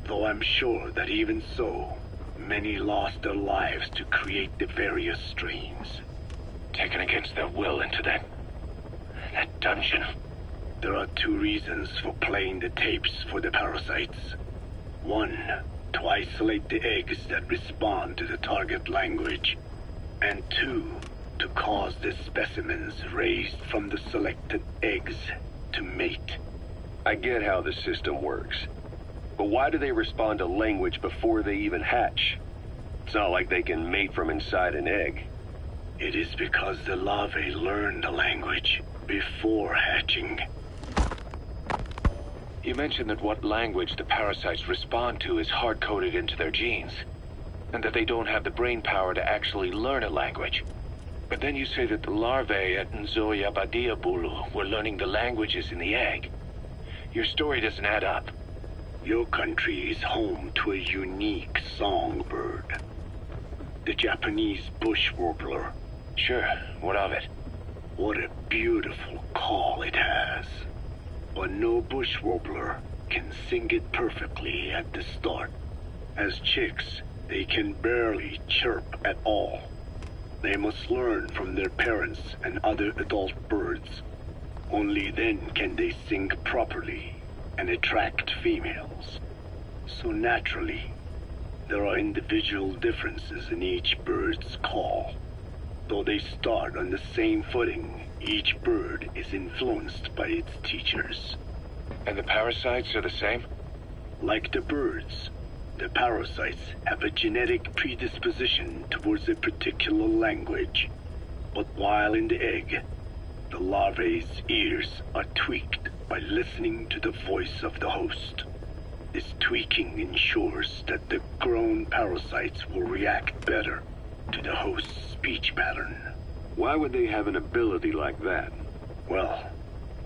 though I'm sure that even so, many lost their lives to create the various strains. Taken against their will into that dungeon. There are two reasons for playing the tapes for the parasites. One, to isolate the eggs that respond to the target language. And two, to cause the specimens raised from the selected eggs to mate. I get how the system works. But why do they respond to language before they even hatch? It's not like they can mate from inside an egg. It is because the larvae learn the language before hatching. You mentioned that what language the parasites respond to is hard-coded into their genes, and that they don't have the brain power to actually learn a language. But then you say that the larvae at Nzoia Badia Bulu were learning the languages in the egg. Your story doesn't add up. Your country is home to a unique songbird. The Japanese bush warbler. Sure, what of it? What a beautiful call it has. But no bush warbler can sing it perfectly at the start. As chicks, they can barely chirp at all. They must learn from their parents and other adult birds. Only then can they sing properly and attract females. So naturally, there are individual differences in each bird's call. Though they start on the same footing, each bird is influenced by its teachers. And the parasites are the same? Like the birds, the parasites have a genetic predisposition towards a particular language. But while in the egg, the larvae's ears are tweaked by listening to the voice of the host. This tweaking ensures that the grown parasites will react better to the host's speech pattern. Why would they have an ability like that? Well,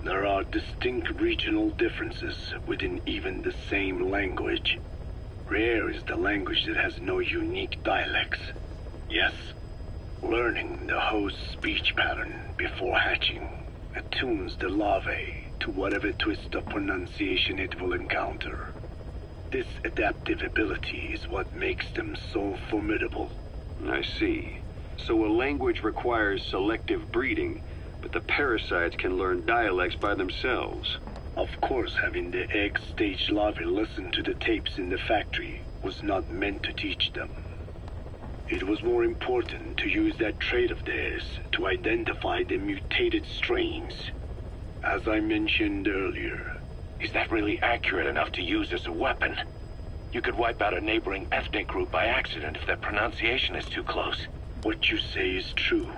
there are distinct regional differences within even the same language. Rare is the language that has no unique dialects. Yes, Learning the host's speech pattern before hatching attunes the larvae to whatever twist of pronunciation it will encounter. This adaptive ability is what makes them so formidable. I see. So a language requires selective breeding, but the parasites can learn dialects by themselves. Of course, having the egg-stage larvae listen to the tapes in the factory was not meant to teach them. It was more important to use that trait of theirs to identify the mutated strains. As I mentioned earlier, Is that really accurate enough to use as a weapon? You could wipe out a neighboring ethnic group by accident if their pronunciation is too close. what you say is true.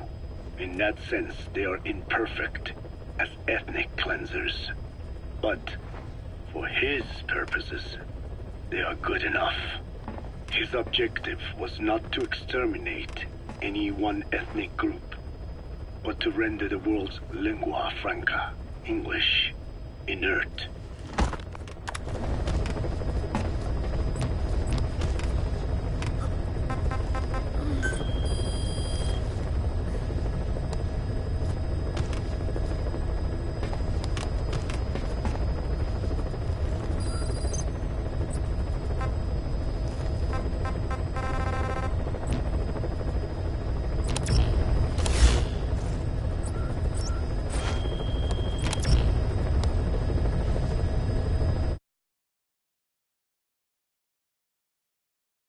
In that sense, they are imperfect as ethnic cleansers. But for his purposes, they are good enough. His objective was not to exterminate any one ethnic group, but to render the world's lingua franca, English, inert